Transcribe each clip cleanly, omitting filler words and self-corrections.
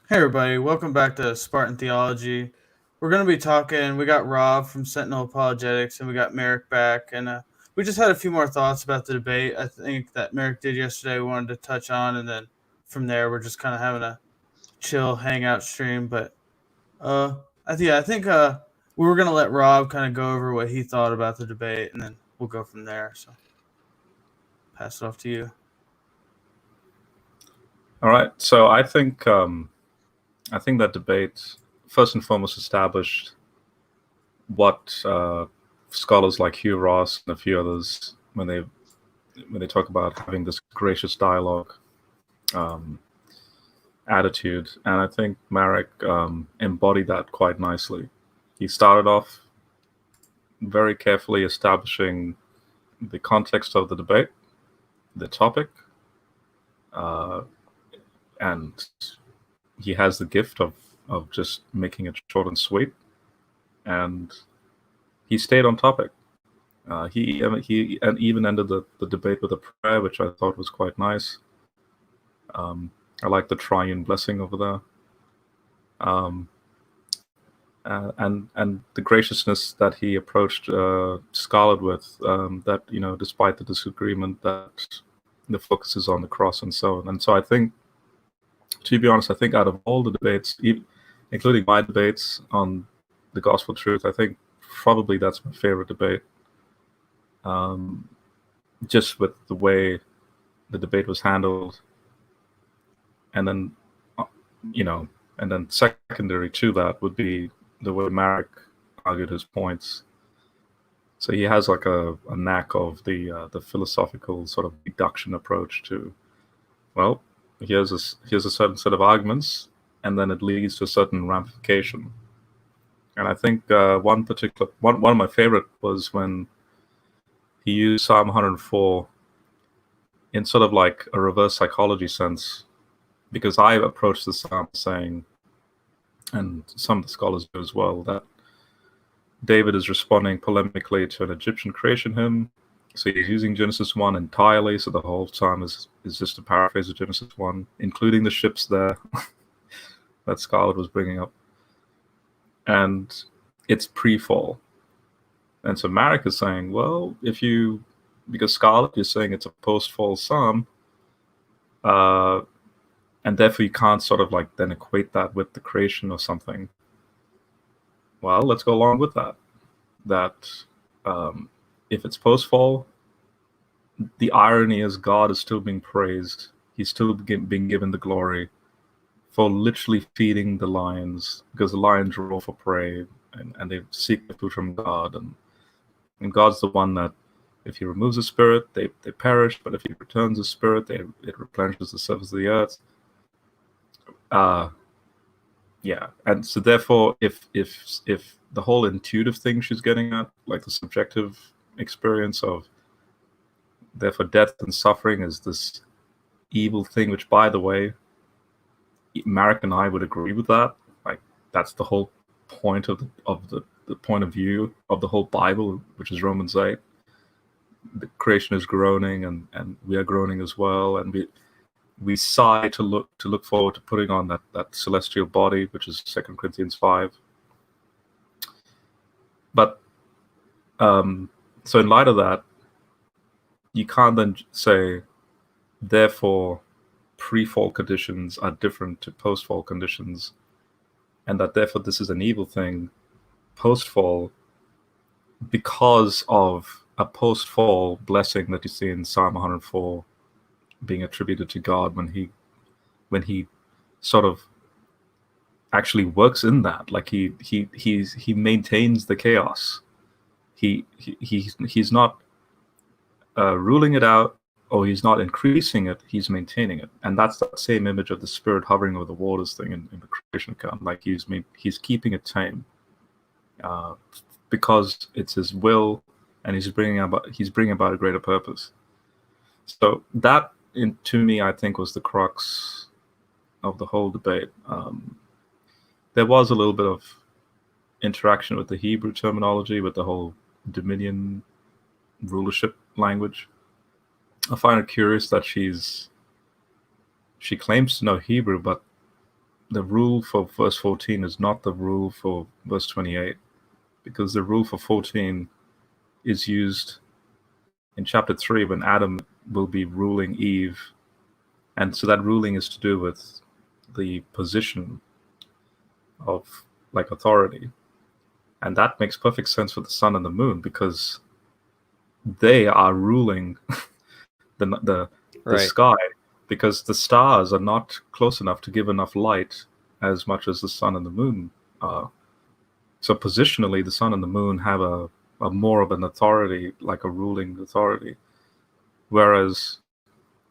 Hey everybody, welcome back to Spartan Theology. We're going to be talking. We got Rob from Sentinel Apologetics, and we got Merrick back, and we just had a few more thoughts about the debate. I think that Merrick did yesterday. We wanted to touch on, and then from there, we're just kind of having a chill hangout stream. But I think we were going to let Rob kind of go over what he thought about the debate, and then we'll go from there. So, pass it off to you. All right. So I think that debate first and foremost established what scholars like Hugh Ross and a few others, when they talk about having this gracious dialogue attitude, and I think Marek embodied that quite nicely. He started off very carefully establishing the context of the debate, the topic, and he has the gift of just making it short and sweet, and he stayed on topic. He and even ended the debate with a prayer, which I thought was quite nice. I like the triune blessing over there, and the graciousness that he approached Scarlett with. That despite the disagreement, that the focus is on the cross and so on. And so I think, to be honest, I think out of all the debates, including my debates on the gospel truth, I think probably that's my favorite debate. Just with the way the debate was handled, and then secondary to that would be the way Marek argued his points. So he has like a knack of the philosophical sort of deduction approach to, well, here's a certain set of arguments, and then it leads to a certain ramification. And I think one of my favorite was when he used Psalm 104 in sort of like a reverse psychology sense, because I approached the psalm saying, and some of the scholars do as well, that David is responding polemically to an Egyptian creation hymn. So he's using Genesis 1 entirely, so the whole psalm is just a paraphrase of Genesis 1, including the ships there that Scarlett was bringing up. And it's pre-fall. And so Marek is saying, well, because Scarlett is saying it's a post-fall psalm, and therefore you can't sort of like then equate that with the creation or something. Well, let's go along with that. That if it's post-fall, the irony is God is still being praised. He's still being given the glory for literally feeding the lions, because the lions roar for prey, and they seek the food from God. And God's the one that, if he removes the spirit, they perish, but if he returns the spirit, it replenishes the surface of the earth. And so therefore, if the whole intuitive thing she's getting at, like the subjective experience of, therefore death and suffering is this evil thing, which, by the way, Marek and I would agree with that. Like, that's the whole point of the point of view of the whole Bible, which is Romans 8. The creation is groaning, and we are groaning as well, and we sigh to look forward to putting on that celestial body, which is 2 Corinthians 5. But so in light of that, you can't then say, therefore, pre-fall conditions are different to post-fall conditions, and that therefore this is an evil thing post-fall because of a post-fall blessing that you see in Psalm 104 being attributed to God when he sort of actually works in that. Like he maintains the chaos. He's not ruling it out, or he's not increasing it, he's maintaining it. And that's that same image of the spirit hovering over the waters thing in the creation account. Like he's keeping it tame, because it's his will, and he's bringing about a greater purpose. So that, to me, I think, was the crux of the whole debate. There was a little bit of interaction with the Hebrew terminology, with the whole dominion rulership language. I find it curious that she claims to know Hebrew, but the rule for verse 14 is not the rule for verse 28, because the rule for 14 is used in chapter 3 when Adam will be ruling Eve. And so that ruling is to do with the position of like authority. And that makes perfect sense for the sun and the moon, because they are ruling the Right. sky, because the stars are not close enough to give enough light as much as the sun and the moon are. So positionally, the sun and the moon have a more of an authority, like a ruling authority. Whereas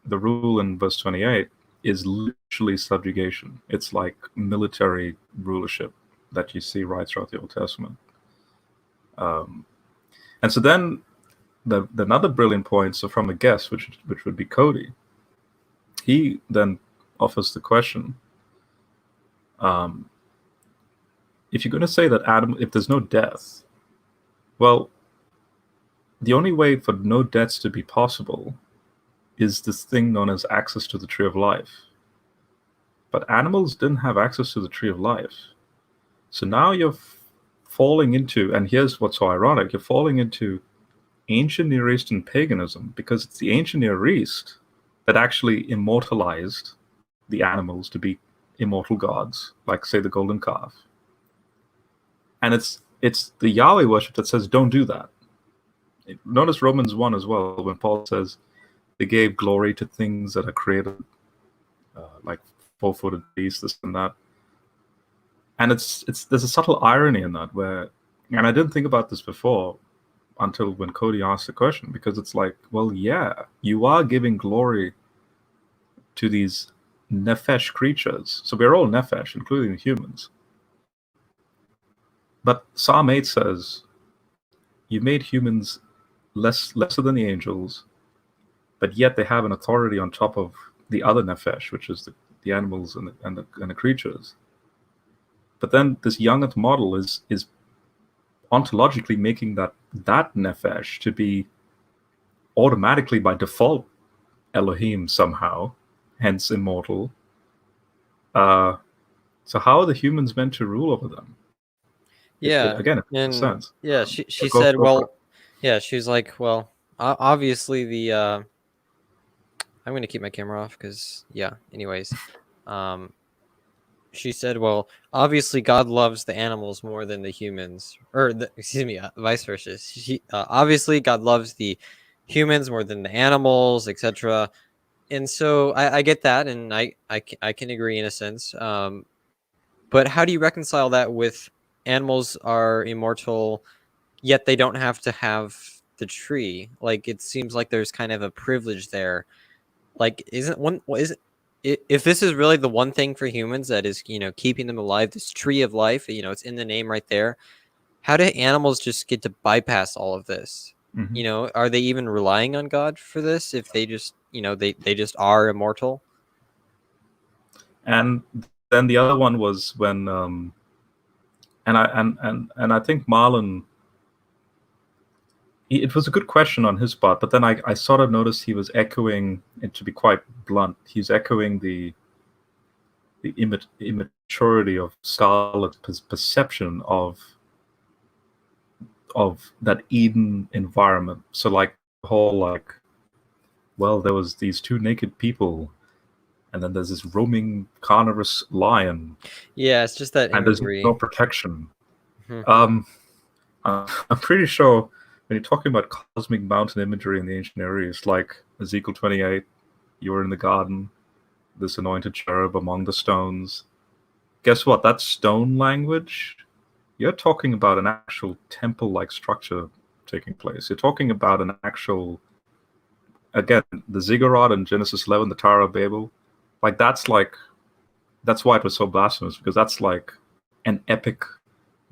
the rule in verse 28 is literally subjugation. It's like military rulership that you see right throughout the Old Testament. And so then another brilliant point, so from a guest, which would be Cody, he then offers the question, if you're going to say that Adam, if there's no death, well, the only way for no deaths to be possible is this thing known as access to the tree of life. But animals didn't have access to the tree of life. So now you're falling into, and here's what's so ironic, you're falling into ancient Near Eastern paganism, because it's the ancient Near East that actually immortalized the animals to be immortal gods, like, say, the golden calf. And it's the Yahweh worship that says, don't do that. Notice Romans 1 as well, when Paul says they gave glory to things that are created, like four-footed beasts, this and that. And there's a subtle irony in that, where, and I didn't think about this before until when Cody asked the question, because it's like, well, yeah, you are giving glory to these nephesh creatures. So we're all nephesh, including the humans. But Psalm 8 says, you made humans lesser than the angels, but yet they have an authority on top of the other nephesh, which is the animals and the creatures. But then this Young'unt model is ontologically making that nephesh to be automatically by default Elohim somehow, hence immortal. So how are the humans meant to rule over them? Yeah. Again, it makes and sense. yeah, she Go- said, go well, for it. yeah, she's like, well, obviously the I'm going to keep my camera off because, yeah, anyways. She said, well, obviously God loves the animals more than the humans, or excuse me, vice versa. Obviously God loves the humans more than the animals, etc. And so I get that, and I can agree in a sense. But how do you reconcile that with animals are immortal, yet they don't have to have the tree? Like, it seems like there's kind of a privilege there. Like, if this is really the one thing for humans that is, keeping them alive, this tree of life, it's in the name right there. How do animals just get to bypass all of this? Mhm. Are they even relying on God for this if they just, they just are immortal? And then the other one was when, and I think Marlon, it was a good question on his part, but then I sort of noticed he was echoing, and to be quite blunt, he's echoing the immaturity of Scarlett's perception of that Eden environment. So like the whole, like, well, there was these two naked people, and then there's this roaming carnivorous lion, Yeah, it's just that and there's imagery. no protection. Mhm. I'm pretty sure when you're talking about cosmic mountain imagery in the ancient Near East, like Ezekiel 28, you were in the garden, this anointed cherub among the stones. Guess what? That stone language, you're talking about an actual temple-like structure taking place. You're talking about an actual, again, the ziggurat in Genesis 11, the Tower of Babel. That's why it was so blasphemous, because that's like an epic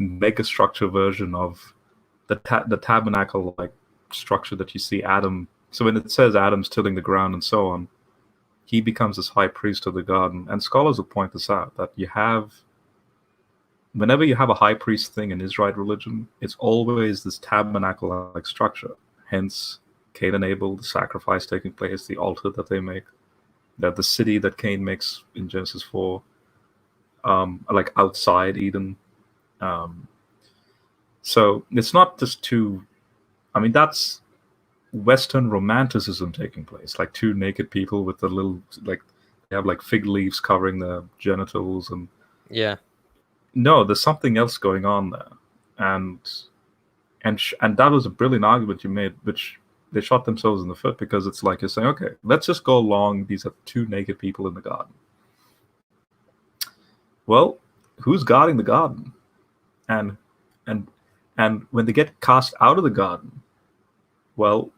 megastructure version of the tabernacle like structure that you see Adam. So when it says Adam's tilling the ground and so on, he becomes this high priest of the garden. And scholars will point this out, that whenever you have a high priest thing in Israelite religion, it's always this tabernacle like structure. Hence Cain and Abel, the sacrifice taking place, the altar that they make, that the city that Cain makes in Genesis 4. like outside Eden. So it's not just two. I mean, that's Western romanticism taking place, like two naked people with a little, like, they have like fig leaves covering their genitals, and Yeah. no, there's something else going on there, and and that was a brilliant argument you made, which they shot themselves in the foot, because it's like you're saying, okay, let's just go along. These are two naked people in the garden. Well, who's guarding the garden? And and and when they get cast out of the garden, well,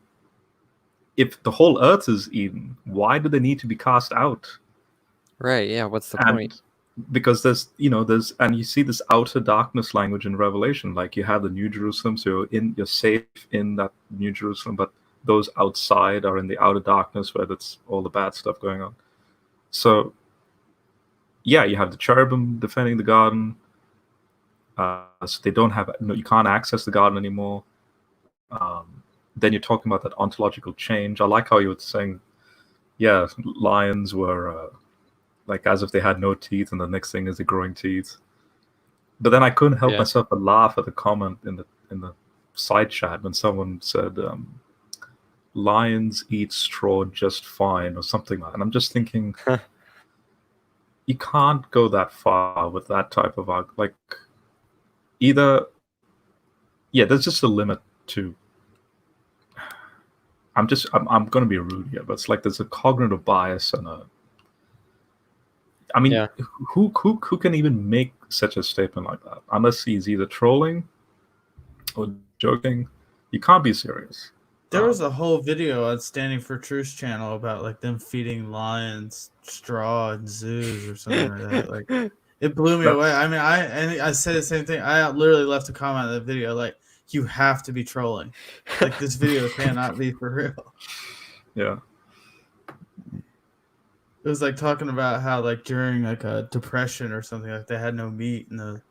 if the whole earth is Eden, why do they need to be cast out? Right. Yeah. What's the And point? because there's and you see this outer darkness language in Revelation, like you have the New Jerusalem, so you're safe in that New Jerusalem, but those outside are in the outer darkness where that's all the bad stuff going on. So yeah, you have the cherubim defending the garden. So they don't have, you can't access the garden anymore. Then you're talking about that ontological change. I like how you were saying, yeah, lions were like as if they had no teeth, and the next thing is they're growing teeth. But then I couldn't help Yeah. myself but laugh at the comment in the side chat when someone said, lions eat straw just fine, or something like that. And I'm just thinking, you can't go that far with that type of like, either, yeah, there's just a limit to. I'm going to be rude here, but it's like there's a cognitive bias and a. I mean, Yeah. who can even make such a statement like that unless he's either trolling or joking? You can't be serious. There was a whole video on Standing for Truth's channel about like them feeding lions straw in zoos or something like that. Like, it blew me away. I mean, I said the same thing. I literally left a comment on the video like, you have to be trolling. Like, this video cannot be for real. Yeah. It was like talking about how like during like a depression or something, like they had no meat and the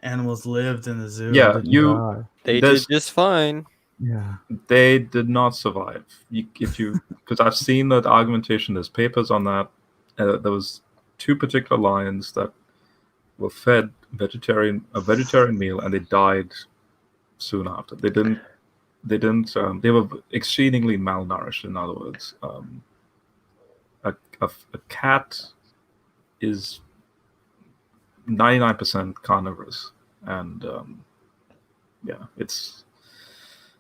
animals lived in the zoo. Yeah, and didn't die. They There's- did just fine. Yeah. They did not survive. Because I've seen that argumentation. There's papers on that. There was two particular lions that were fed a vegetarian meal, and they died soon after. They didn't. They were exceedingly malnourished. In other words, a cat is 99% carnivorous, and yeah, it's,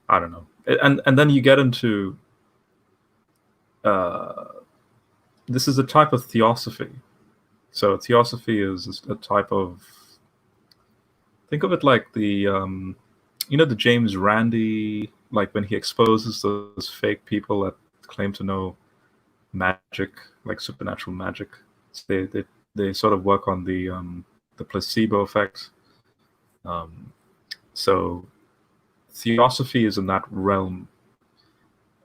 I don't know, and then you get into this is a type of theosophy. So theosophy is a type of, think of it like the the James Randi, like when he exposes those fake people that claim to know magic, like supernatural magic. So they sort of work on the placebo effect. So theosophy is in that realm,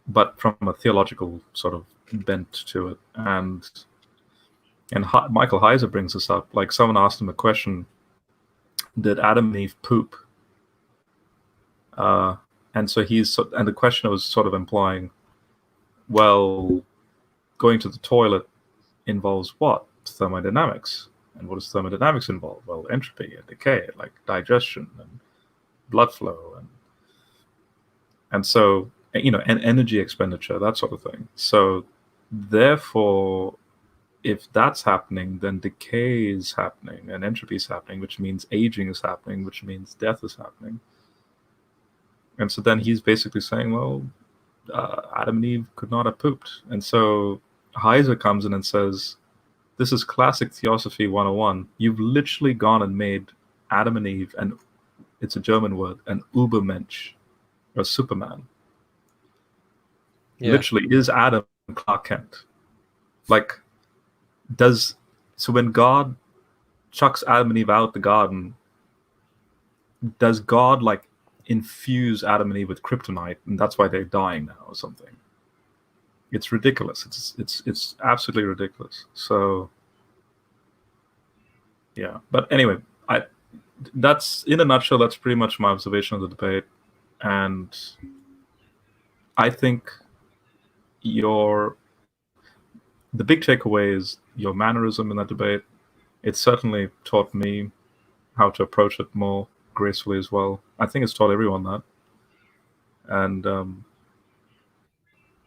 but from a theological sort of bent to it. And Michael Heiser brings this up. Like, someone asked him a question: did Adam and Eve poop? And so and the questioner was sort of implying, well, going to the toilet involves what? Thermodynamics. And what does thermodynamics involve? Well, entropy and decay, like digestion and blood flow, and so, and energy expenditure, that sort of thing. So therefore, if that's happening, then decay is happening and entropy is happening, which means aging is happening, which means death is happening. And so then he's basically saying, well, Adam and Eve could not have pooped. And so Heiser comes in and says, this is classic Theosophy 101. You've literally gone and made Adam and Eve, and it's a German word, an Übermensch, or Superman. Yeah. Literally, is Adam Clark Kent? Like, so when God chucks Adam and Eve out the garden, does God like infuse Adam and Eve with kryptonite, and that's why they're dying now or something? It's ridiculous. It's absolutely ridiculous. So yeah, but anyway, that's, in a nutshell, that's pretty much my observation of the debate. And I think the big takeaway is your mannerism in that debate It certainly taught me how to approach it more gracefully as well. I think it's taught everyone that. And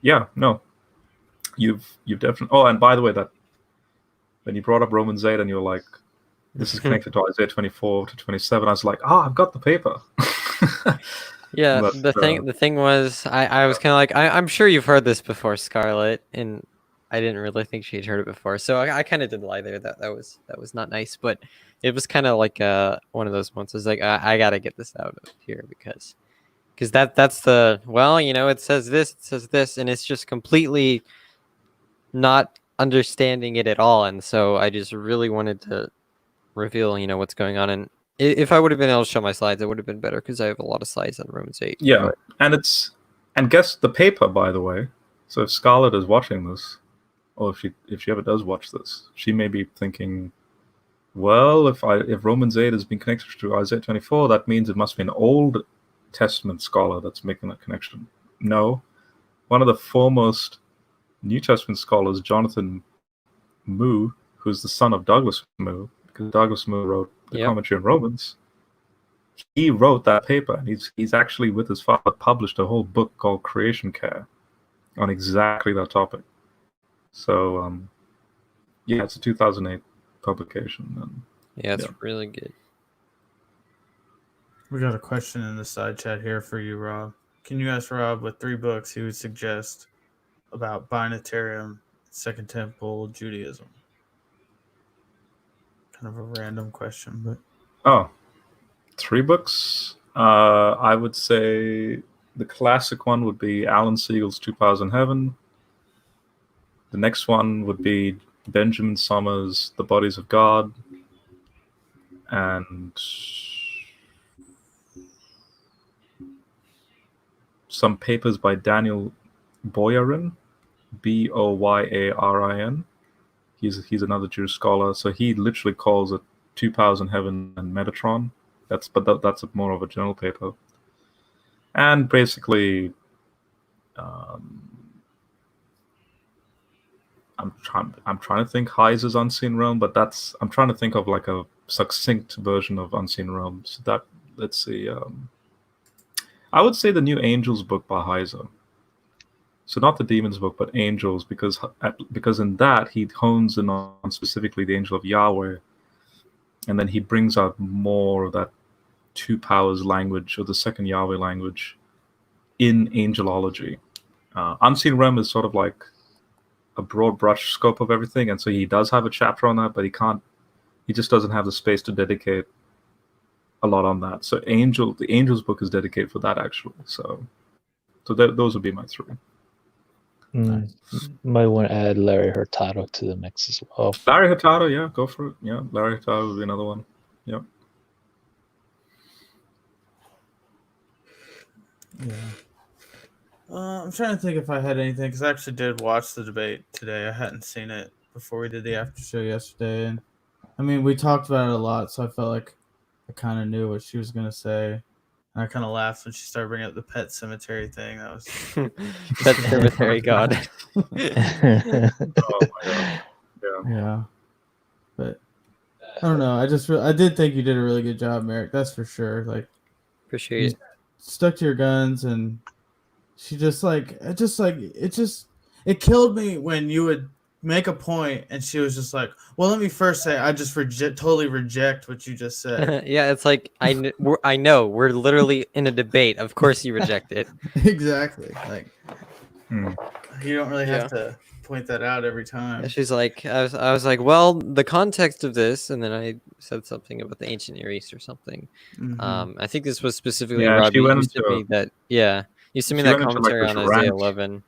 yeah, no, you've definitely. Oh, and by the way, that when you brought up Romans 8 and you were like, this is connected to Isaiah 24 to 27, I was like, I've got the paper. Yeah, But, the thing was, I was kind of like, I'm sure you've heard this before, Scarlett, and I didn't really think she'd heard it before, so I kind of did lie there. That was not nice, but it was kind of like one of those moments. It's like I gotta get this out of here because that's the it says this, and it's just completely not understanding it at all, and so I just really wanted to reveal what's going on. And if I would have been able to show my slides, it would have been better because I have a lot of slides on Romans 8. Yeah, and guess the paper, by the way. So if Scarlett is watching this, or if she ever does watch this, she may be thinking, well, if Romans 8 has been connected to Isaiah 24, that means it must be an Old Testament scholar that's making that connection. No, one of the foremost New Testament scholars, Jonathan Moo, who's the son of Douglas Moo, because Douglas Moo wrote the commentary on Romans. He wrote that paper, and he's actually, with his father, published a whole book called Creation Care on exactly that topic. So, yeah, it's a 2008 publication. And, yeah, it's really good. We got a question in the side chat here for you, Rob. Can you ask Rob what 3 books he would suggest about Binitarian, Second Temple Judaism? Kind of a random question, but... Oh, 3 books? I would say the classic one would be Alan Siegel's Two Powers in Heaven. The next one would be Benjamin Summers' The Bodies of God. And some papers by Daniel Boyarin, Boyarin. He's another Jewish scholar. So he literally calls it Two Powers in Heaven and Metatron. That's more of a general paper. And basically, I'm trying to think Heiser's Unseen Realm, but I'm trying to think of like a succinct version of Unseen Realm. So that, let's see, I would say the New Angels book by Heiser. So not the Demons book, but Angels, because in that he hones in on specifically the angel of Yahweh, and then he brings out more of that two powers language, or the second Yahweh language, in angelology. Unseen Realm is sort of like a broad brush scope of everything, and so he does have a chapter on that, but he just doesn't have the space to dedicate a lot on that. So the Angels book is dedicated for that, actually. So those would be my 3. Might want to add Larry Hurtado to the mix as well. Larry Hurtado, yeah, go for it. Yeah, Larry Hurtado would be another one. Yep. Yeah. I'm trying to think if I had anything, because I actually did watch the debate today. I hadn't seen it before we did the after show yesterday, and I mean, we talked about it a lot, so I felt like I kind of knew what she was gonna say. And I kind of laughed when she started bringing up the pet cemetery thing. That was Pet cemetery god. Oh my god. Yeah. But I don't know. I did think you did a really good job, Merrick. That's for sure. Like, Appreciate it. Stuck to your guns, and she it killed me when you would make a point and she was just like, well, let me first say I just totally reject what you just said. Yeah, it's like I know we're literally in a debate. Of course you reject it. Exactly. Like you don't really have to point that out every time. She's like, I was like, well, the context of this, and then I said something about the ancient Near East or something. I think this was specifically Robbie. You sent me that commentary on Isaiah 11.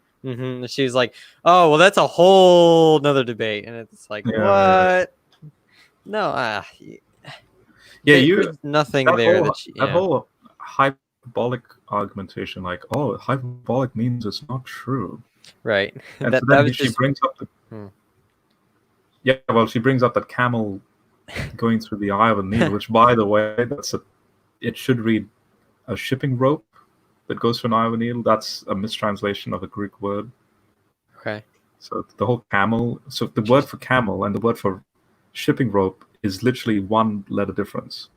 She was like, oh, well, that's a whole nother debate. And it's like, what? No, there's nothing there. That whole hyperbolic argumentation, like, oh, hyperbolic means it's not true. Right. And she brings up she brings up that camel going through the eye of a needle, which, by the way, it should read a shipping rope that goes through an eye of a needle. That's a mistranslation of a Greek word. Okay. So the whole camel. So the word for camel and the word for shipping rope is literally one letter difference.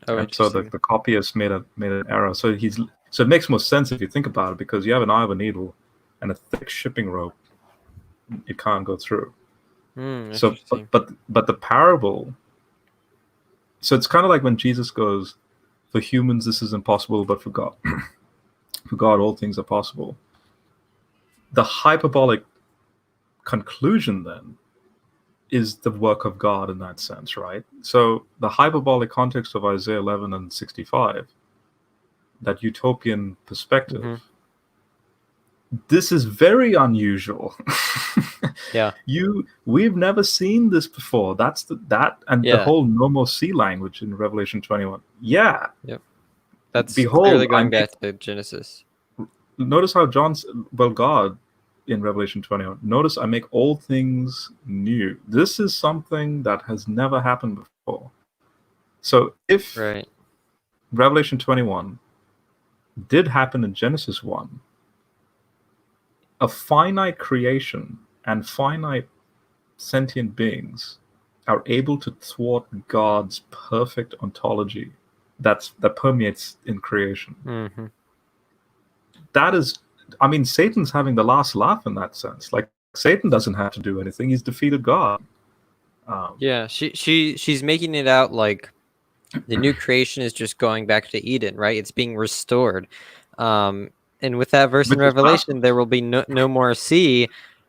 Oh, And so interesting. the copyist made an error. So it makes more sense if you think about it, because you have an eye of a needle and a thick shipping rope, it can't go through. So Interesting. but the parable, so it's kind of like when Jesus goes, for humans this is impossible, but for God for God all things are possible. The hyperbolic conclusion then is the work of God in that sense, right? So the hyperbolic context of Isaiah 11 and 65, that utopian perspective, Mhm. this is very unusual. Yeah. We've never seen this before. That's the Yeah. whole nomos language in Revelation 21. Yeah. That's Behold, clearly I going make- back to Genesis. Notice how God in Revelation 21, notice I make all things new. This is something that has never happened before. So if Right. Revelation 21 did happen in Genesis 1, a finite creation and finite sentient beings are able to thwart God's perfect ontology that permeates in creation. Mm-hmm. That is, I mean, Satan's having the last laugh in that sense. Like, Satan doesn't have to do anything; he's defeated God. Yeah, she's making it out like the new creation is just going back to Eden, right? It's being restored. And with that verse in Which is Revelation, massive. there will be no more sea.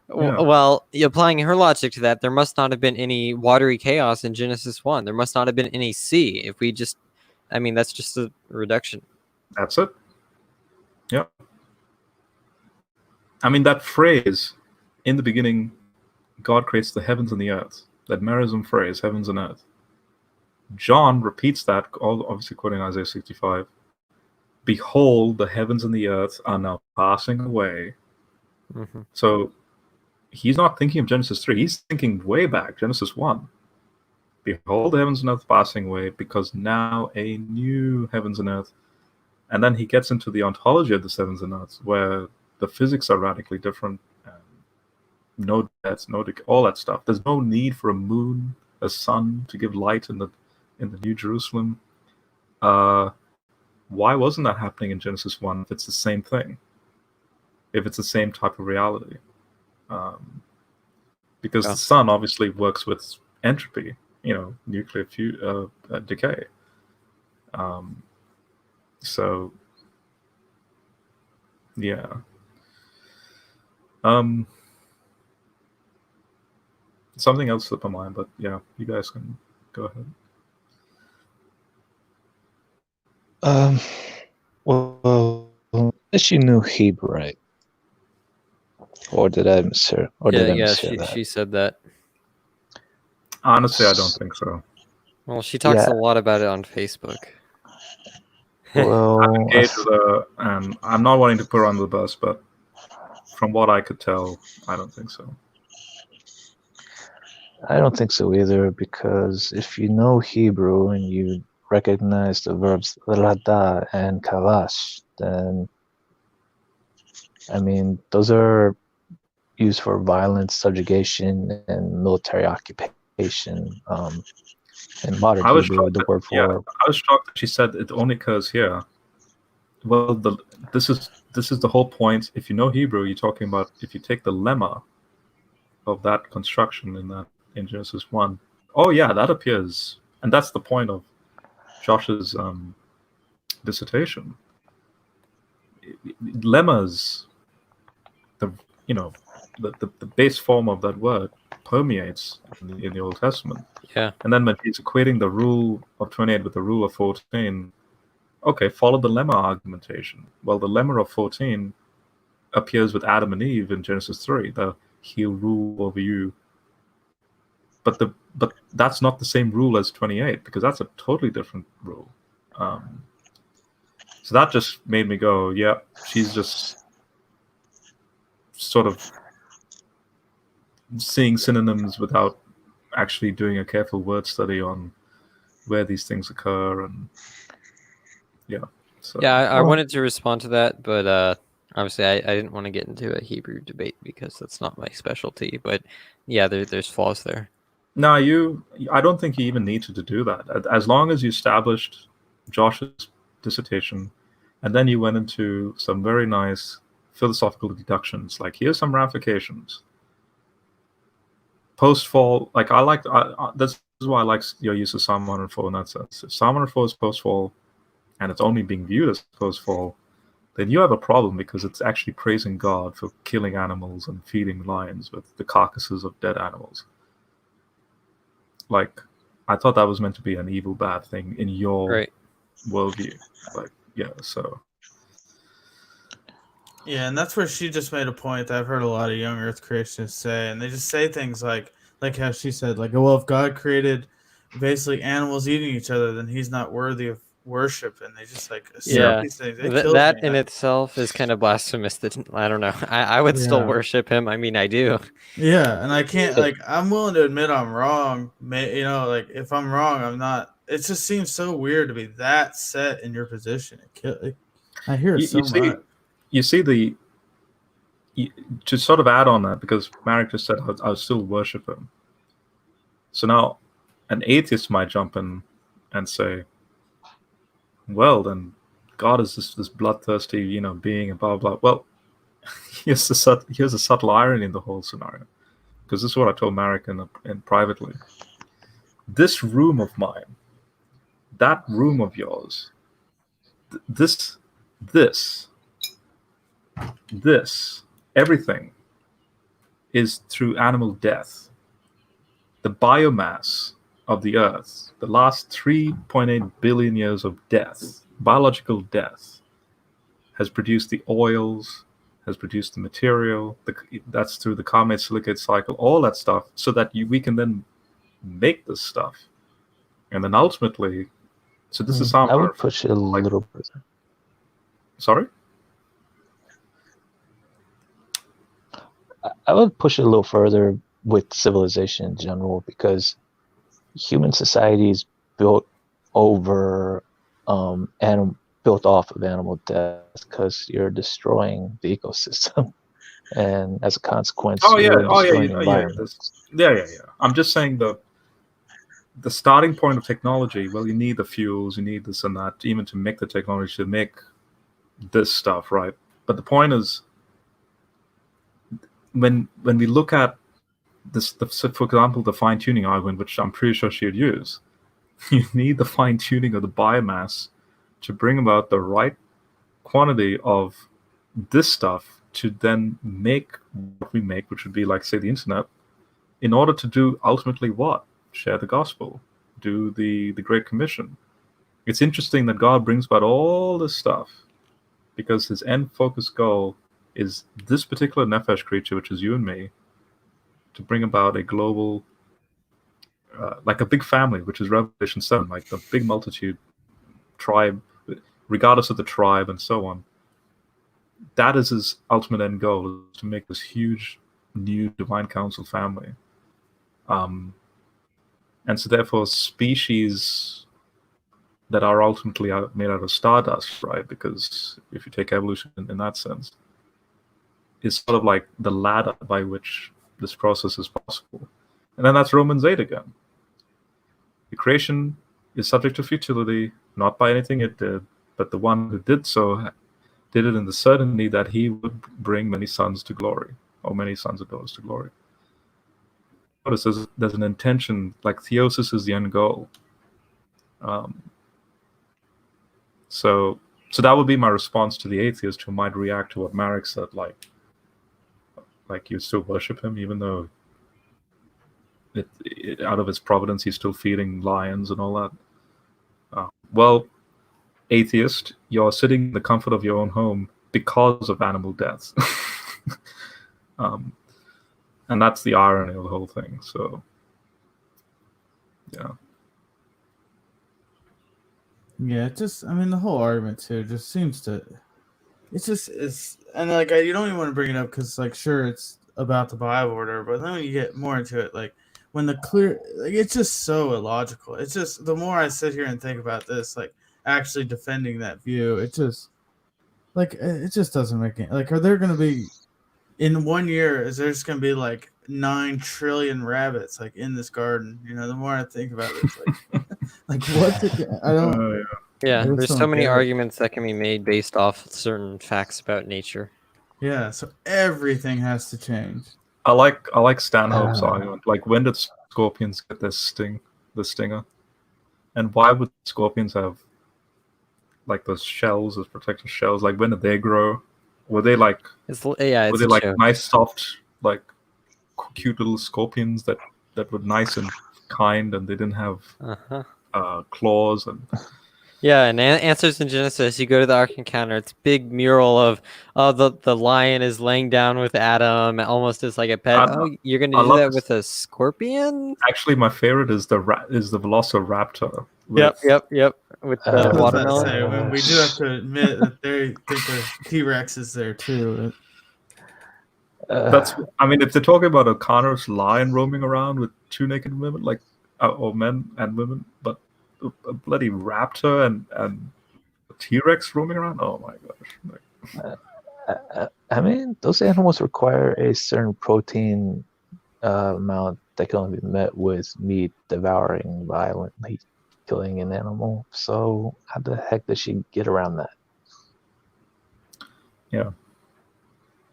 Yeah. Well, applying her logic to that, there must not have been any watery chaos in Genesis 1. There must not have been any sea. If we just, I mean, that's just a reduction. That's it. Yep. I mean, that phrase, in the beginning, God creates the heavens and the earth. That merism phrase, heavens and earth. John repeats that, obviously quoting Isaiah 65. Behold, the heavens and the earth are now passing away. Mm-hmm. So he's not thinking of Genesis 3. He's thinking way back, Genesis 1. Behold, the heavens and earth passing away, because now a new heavens and earth. And then he gets into the ontology of the heavens and earth, where the physics are radically different. No death, no decay, all that stuff. There's no need for a moon, a sun to give light in the New Jerusalem. Why wasn't that happening in Genesis 1 if it's the same thing? If it's the same type of reality? Because the sun obviously works with entropy, nuclear decay. So, yeah. Something else slipped my mind, but yeah, you guys can go ahead. Well, she knew Hebrew, right? Or did I mishear? Or did I mishear that? She said that. Honestly, I don't think so. Well, she talks a lot about it on Facebook. Well, I'm engaged with her, and I'm not wanting to put her on the bus, but from what I could tell, I don't think so. I don't think so either, because if you know Hebrew and you recognize the verbs rada and kavash, then, I mean, those are used for violence, subjugation, and military occupation. In modern Hebrew, the word for... I was shocked that she said it only occurs here. Well, this is the whole point. If you know Hebrew, you're talking about, if you take the lemma of that construction in Genesis 1. Oh yeah, that appears, and that's the point of Josh's dissertation. Lemmas, the base form of that word permeates in the Old Testament. Yeah. And then when he's equating the rule of 28 with the rule of 14, okay, follow the lemma argumentation. Well, the lemma of 14 appears with Adam and Eve in Genesis 3, he'll rule over you. But that's not the same rule as 28, because that's a totally different rule. So that just made me go, yeah, she's just sort of seeing synonyms without actually doing a careful word study on where these things occur. And yeah. So, yeah, I wanted to respond to that, but obviously I didn't want to get into a Hebrew debate because that's not my specialty. But yeah, there's flaws there. No, I don't think you even needed to do that. As long as you established Josh's dissertation, and then you went into some very nice philosophical deductions, like here's some ramifications. Post-fall, like this is why I like your use of Psalm 104 in that sense. If Psalm 104 is post-fall, and it's only being viewed as post-fall, then you have a problem because it's actually praising God for killing animals and feeding lions with the carcasses of dead animals. Like, I thought that was meant to be an evil, bad thing in your Right. worldview. Like, yeah, so. Yeah, and that's where she just made a point that I've heard a lot of young Earth creationists say, and they just say things like how she said, like, well, if God created basically animals eating each other, then he's not worthy of worship, and they just like assert Yeah. these things. It kills That me. in itself is kind of blasphemous. That I don't know. I would still Yeah. worship him. I mean, I do. Yeah, and I can't like I'm willing to admit I'm wrong. You know, like if I'm wrong, I'm not. It just seems so weird to be that set in your position. I hear it so much. You see to sort of add on that, because Marek just said I'll still worship him. So now an atheist might jump in and say, well, then God is this bloodthirsty, being and blah, blah. Well, here's a subtle irony in the whole scenario, because this is what I told Marek in privately. This room of mine, that room of yours, this, everything is through animal death. The biomass of the earth, the last 3.8 billion years of death, biological death, has produced the oils, has produced the material, that's through the carbonate silicate cycle, all that stuff, so that we can then make this stuff. And then ultimately, so this is I would push it a little further. Sorry? I would push it a little further with civilization in general, because human society is built over built off of animal death, because you're destroying the ecosystem, and as a consequence, you're destroying the environment. Yeah. I'm just saying the starting point of technology. Well, you need the fuels, you need this and that, even to make the technology to make this stuff, right? But the point is, when we look at this, for example, the fine-tuning argument, which I'm pretty sure she would use, you need the fine-tuning of the biomass to bring about the right quantity of this stuff to then make what we make, which would be like, say, the internet, in order to do ultimately what? Share the gospel, do the Great Commission. It's interesting that God brings about all this stuff because his end-focused goal is this particular Nefesh creature, which is you and me, to bring about a global, like a big family, which is Revelation 7, like the big multitude, tribe, regardless of the tribe and so on. That is his ultimate end goal, is to make this huge new divine council family. And so therefore species that are ultimately made out of stardust, right? Because if you take evolution in that sense, is sort of like the ladder by which this process is possible. And then that's Romans 8 again. The creation is subject to futility, not by anything it did, but the one who did so did it in the certainty that he would bring many sons to glory, or many sons and daughters to glory. Notice there's an intention, like theosis is the end goal. So that would be my response to the atheist who might react to what Marek said, like you still worship him, even though out of his providence he's still feeding lions and all that. Well, atheist, you're sitting in the comfort of your own home because of animal deaths. And that's the irony of the whole thing. So, yeah. Yeah, the whole argument too just seems to. And like you don't even want to bring it up because, like, sure, it's about the Bible or whatever, but then when you get more into it, like when it's just so illogical. It's just the more I sit here and think about this, like actually defending that view, it just doesn't make any. Like, are there going to be in 1 year, is there's gonna be like 9 trillion rabbits like in this garden. The more I think about it, it's like what? I don't. Yeah. Yeah, I just there's so don't many get it. arguments that can be made based off certain facts about nature. Yeah, so everything has to change. I like Stanhope's Uh, argument. Like, when did scorpions get the stinger? And why would scorpions have like those shells, those protective shells? Like, when did they grow? Were they like It's were it's they a like joke. nice, soft, like cute little scorpions that were nice and kind, and they didn't have Uh-huh. claws and Yeah, and Answers in Genesis, you go to the Ark Encounter, it's big mural of the lion is laying down with Adam, almost as like a pet. I- Oh, you're gonna I do love that this. with a scorpion? Actually, my favorite is the Velociraptor. Yep, with- with I the I was about to watermelon. say, we do have to admit that they think the T-Rex is there too. That's. I mean, if they're talking about a carnivorous lion roaming around with two naked women, like or men and women, but a bloody raptor and a T-Rex roaming around. Oh my gosh! Like, I mean, those animals require a certain protein amount that can only be met with meat devouring, violently killing an animal. So how the heck does she get around that?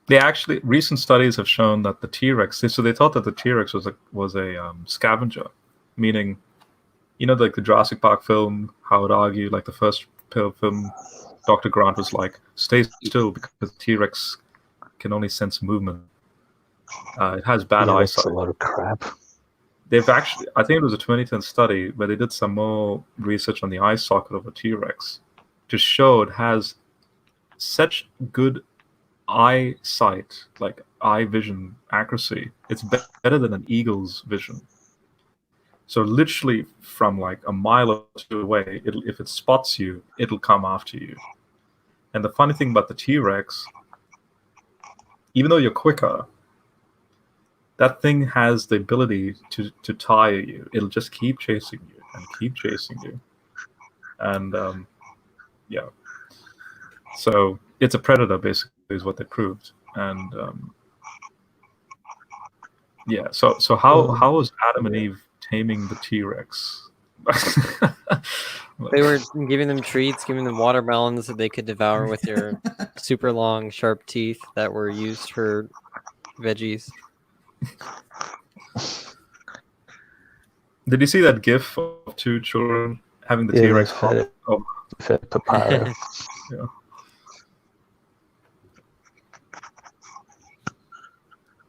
they actually recent studies have shown that the T-Rex. So they thought that the T-Rex was a scavenger, meaning, like the Jurassic Park film, how it argued, like the first film, Dr. Grant was like, stay still because the T-Rex can only sense movement. It has bad Yeah, that's eyesight. a lot of crap. They've actually, I think it was a 2010 study where they did some more research on the eye socket of a T-Rex to show it has such good eyesight, like eye vision accuracy. It's better than an eagle's vision. So literally from like a mile or two away, if it spots you, it'll come after you. And the funny thing about the T-Rex, even though you're quicker, that thing has the ability to tire you. It'll just keep chasing you and keep chasing you. And yeah. So it's a predator, basically, is what they proved. And yeah. So how was Adam and Eve taming the T-Rex? They were giving them treats, giving them watermelons that they could devour with their super long, sharp teeth that were used for veggies. Did you see that GIF of two children having the Yeah, T-Rex they hop? fed it. Oh, Fed papaya.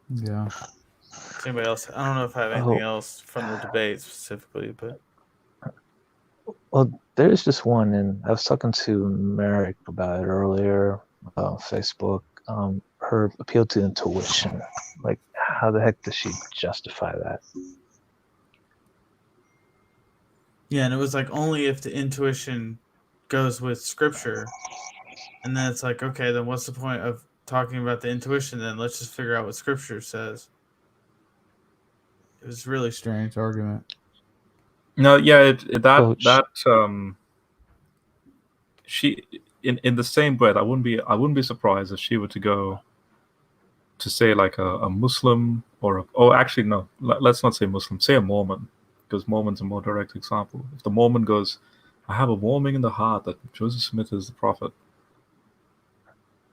Yeah. Anybody else? I don't know if I have anything else from the debate specifically, but Well, there's just one, and I was talking to Merrick about it earlier on Facebook. Her appeal to intuition. Like, how the heck does she justify that? yeah, and it was like only if the intuition goes with scripture, and then it's like, okay, then what's the point of talking about the intuition? Then let's just figure out what scripture says. It was a really strange argument. No, yeah, Coach. she in the same breath, I wouldn't be surprised if she were to go to say like a Muslim actually no, let's not say Muslim, say a Mormon, because Mormon's a more direct example. If the Mormon goes, I have a warming in the heart that Joseph Smith is the prophet.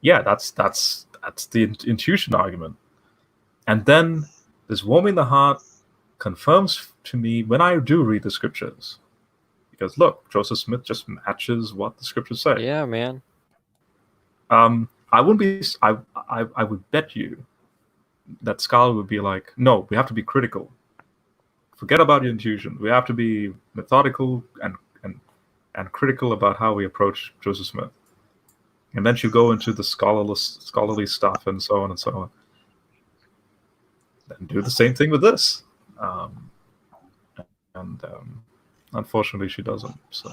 Yeah, that's the intuition argument. And then this warming in the heart confirms to me when I do read the scriptures. Because look, Joseph Smith just matches what the scriptures say. Yeah, man. I wouldn't be. I would bet you that scholar would be like, no, we have to be critical. Forget about your intuition. We have to be methodical and critical about how we approach Joseph Smith. And then she'll go into the scholarly stuff and so on and so on. Then do the same thing with this. Unfortunately, she doesn't. So.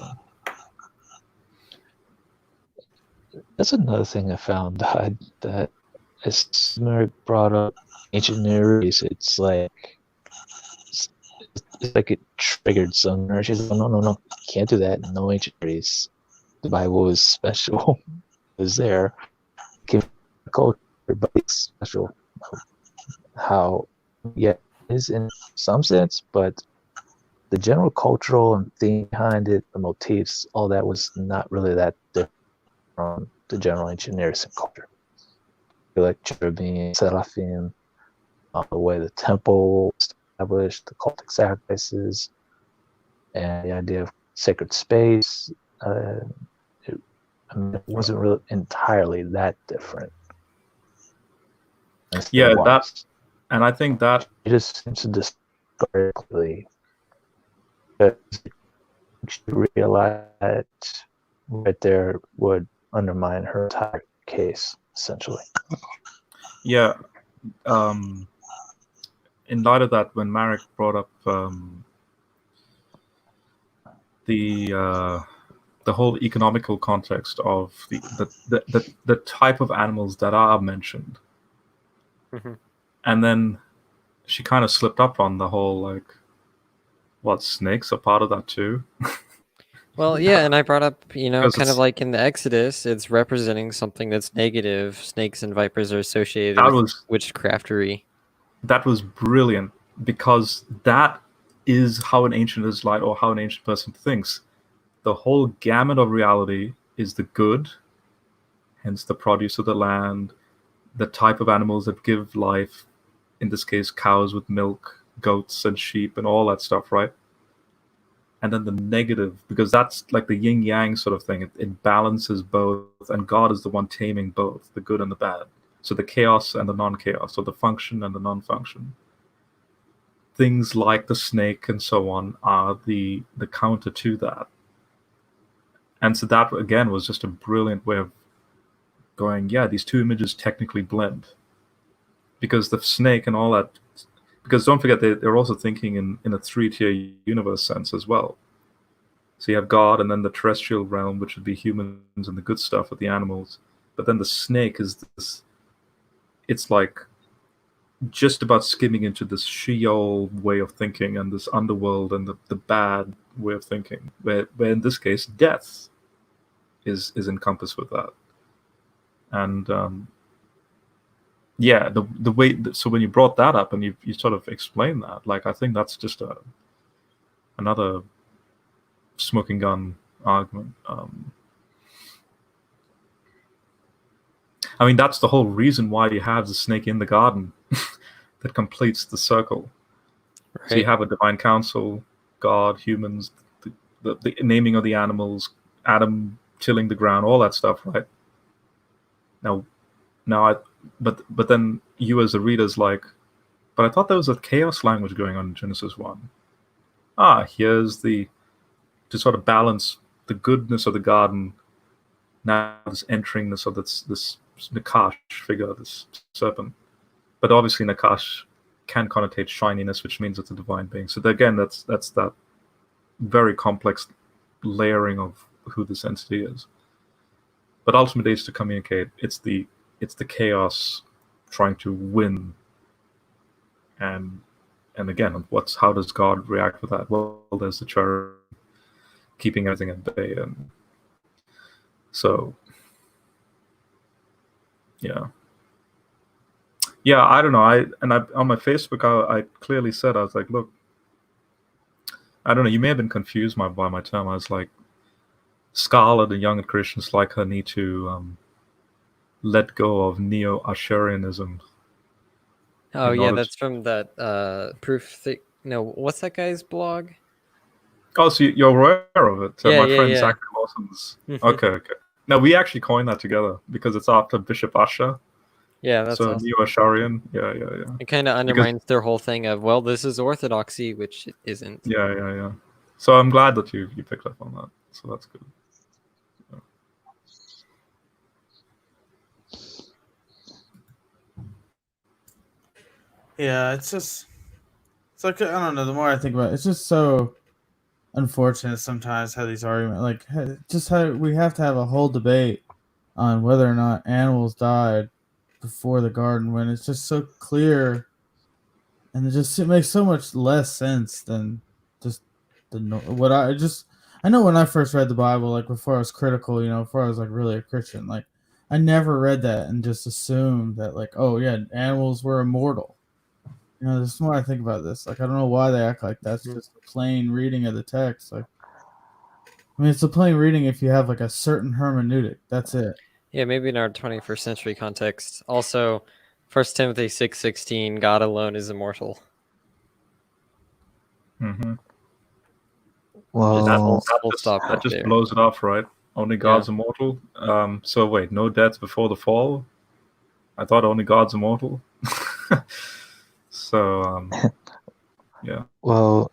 That's another thing I found odd, that as Merrick brought up ancient Near East, it's like it triggered some. She's like, no, can't do that. No ancient Near East. The Bible is special. It was there. Give culture, but it's special. how, yeah, it is in some sense, but the general cultural and theme behind it, the motifs, all that was not really that different from the general ancient Near Eastern culture. Like cherubim, seraphim, the way the temple was established, the cultic sacrifices, and the idea of sacred space. It wasn't really entirely that different. Yeah, that, and I think that it just seems to discard clearly. But you realize that right there would undermine her entire case, essentially. Yeah. In light of that, when Marek brought up the whole economical context of the type of animals that are mentioned, and then she kind of slipped up on the whole, like, what, snakes are part of that too? Well, yeah, and I brought up, kind Because of like in the Exodus, it's representing something that's negative. Snakes and vipers are associated that with was witchcraftery. that was brilliant, because that is how an ancient Israelite or how an ancient person thinks. The whole gamut of reality is the good, hence the produce of the land, the type of animals that give life, in this case cows with milk, goats and sheep and all that stuff, right? And then the negative, because that's like the yin yang sort of thing. It balances both, and God is the one taming both, the good and the bad. So the chaos and the non-chaos, or the function and the non-function. Things like the snake and so on are the counter to that. And so that, again, was just a brilliant way of going, yeah, these two images technically blend. Because the snake and all that, because don't forget, they're also thinking in a three-tier universe sense as well. So you have God, and then the terrestrial realm, which would be humans and the good stuff with the animals. But then the snake is this, it's like just about skimming into this Sheol way of thinking and this underworld and the bad way of thinking, where in this case, death is encompassed with that. And yeah, the way, so when you brought that up and you sort of explained that, like, I think that's just another smoking gun argument. I mean, that's the whole reason why you have the snake in the garden that completes the circle. Right. So you have a divine council, God, humans, the naming of the animals, Adam tilling the ground, all that stuff, right? But then you as a reader's like, but I thought there was a chaos language going on in Genesis 1. Here's to sort of balance the goodness of the garden, now this entering this Nakash figure, this serpent. But obviously Nakash can connotate shininess, which means it's a divine being. So again, that's that very complex layering of who this entity is. But ultimately, it's to communicate. It's the chaos trying to win. And again, how does God react with that? Well, there's the cherub keeping everything at bay, and so yeah. I don't know. On my Facebook, I clearly said, I was like, look, I don't know. You may have been confused by my term. I was like, Scarlett and younger Christians like her need to let go of neo-Asherianism. Oh yeah, that's from that proof. No, what's that guy's blog? Oh, so you're aware of it? My friend Zachary Lawson's. Okay. Now we actually coined that together because it's after Bishop Usher. Yeah, that's so awesome. Neo-Asherian. Yeah. It kind of undermines their whole thing of, well, this is orthodoxy, which it isn't. Yeah. So I'm glad that you picked up on that. So that's good. Yeah, it's like, I don't know. The more I think about it, it's just so unfortunate sometimes how these arguments, like, just how we have to have a whole debate on whether or not animals died before the garden, when it's just so clear, and it makes so much less sense than just what I know when I first read the Bible, like before I was critical, before I was like really a Christian, like I never read that and just assumed that like, oh yeah, animals were immortal. You know, this is more I think about this. Like, I don't know why they act like that's just a plain reading of the text. Like, I mean, it's a plain reading if you have like a certain hermeneutic. That's it. Yeah, maybe in our 21st century context. Also, 1 Timothy 6:16, God alone is immortal. Mm-hmm. Well, Full stop That right just there. blows it off, right? Only God's immortal. So wait, no death before the fall? I thought only God's immortal. So yeah. well,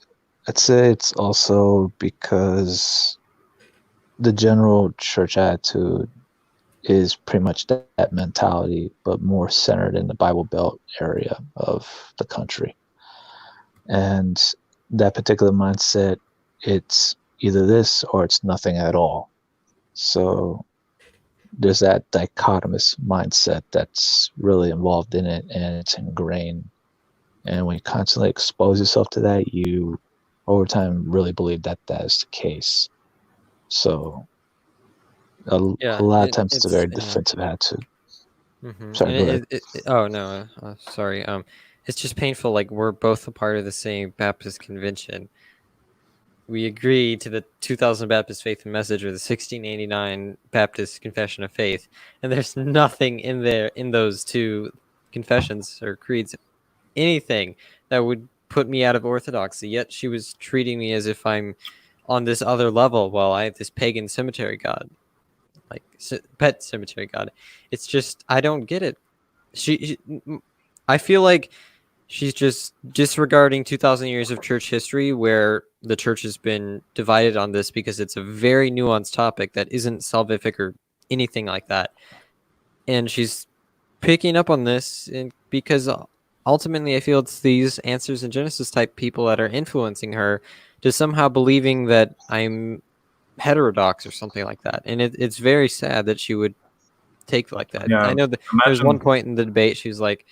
I'd say it's also because the general church attitude is pretty much that mentality, but more centered in the Bible Belt area of the country. And that particular mindset, it's either this or it's nothing at all. So there's that dichotomous mindset that's really involved in it, and it's ingrained. And when you constantly expose yourself to that, you over time really believe that that is the case. So a lot of times it's a very defensive attitude. Mm-hmm. Sorry, go ahead. Oh no, sorry. It's just painful. Like, we're both a part of the same Baptist convention. We agree to the 2000 Baptist Faith and Message, or the 1689 Baptist Confession of Faith, and there's nothing in there in those two confessions or creeds, anything that would put me out of orthodoxy. Yet she was treating me as if I'm on this other level, while I have this pagan cemetery god, like pet cemetery god. It's just, I don't get it. I feel like she's just disregarding 2,000 years of church history, where the church has been divided on this, because it's a very nuanced topic that isn't salvific or anything like that. And she's picking up on this because ultimately I feel it's these Answers in Genesis type people that are influencing her to somehow believing that I'm heterodox or something like that. And it's very sad that she would take like that. Yeah, I know that there's one point in the debate she was like,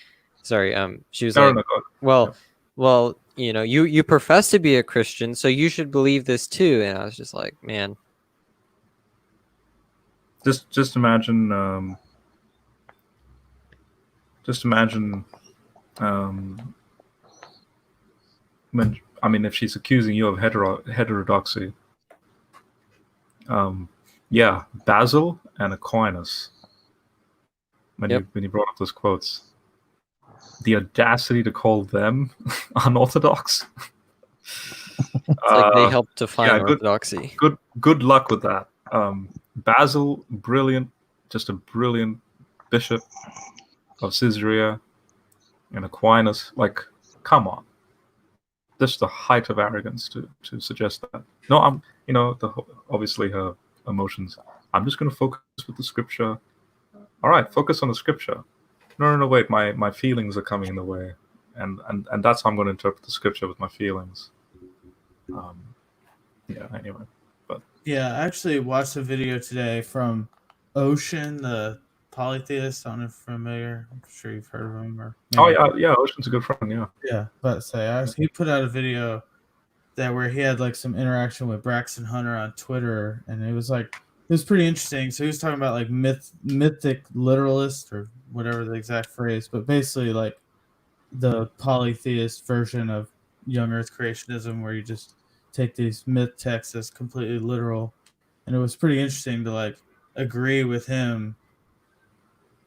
she was like, well, you know, you profess to be a Christian, so you should believe this too. And I was just like, man, just imagine when, I mean, if she's accusing you of heterodoxy, yeah, Basil and Aquinas, when you brought up those quotes, the audacity to call them unorthodox. It's like they helped define orthodoxy. Good luck with that. Basil, brilliant, just a brilliant bishop of Caesarea, and Aquinas, like, come on. This is the height of arrogance to suggest that. No, I'm, you know, obviously her emotions. I'm just going to focus with the scripture. All right, focus on the scripture. No, wait, my feelings are coming in the way, and that's how I'm going to interpret the scripture, with my feelings. Yeah. Anyway, but yeah, I actually watched a video today from Ocean, the polytheist. I don't know if you're familiar. I'm sure you've heard of him. Yeah, Ocean's a good friend. Yeah. But he put out a video where he had like some interaction with Braxton Hunter on Twitter, and it was pretty interesting. So he was talking about like mythic literalist, or whatever the exact phrase, but basically like the polytheist version of young Earth creationism, where you just take these myth texts as completely literal. And it was pretty interesting to like agree with him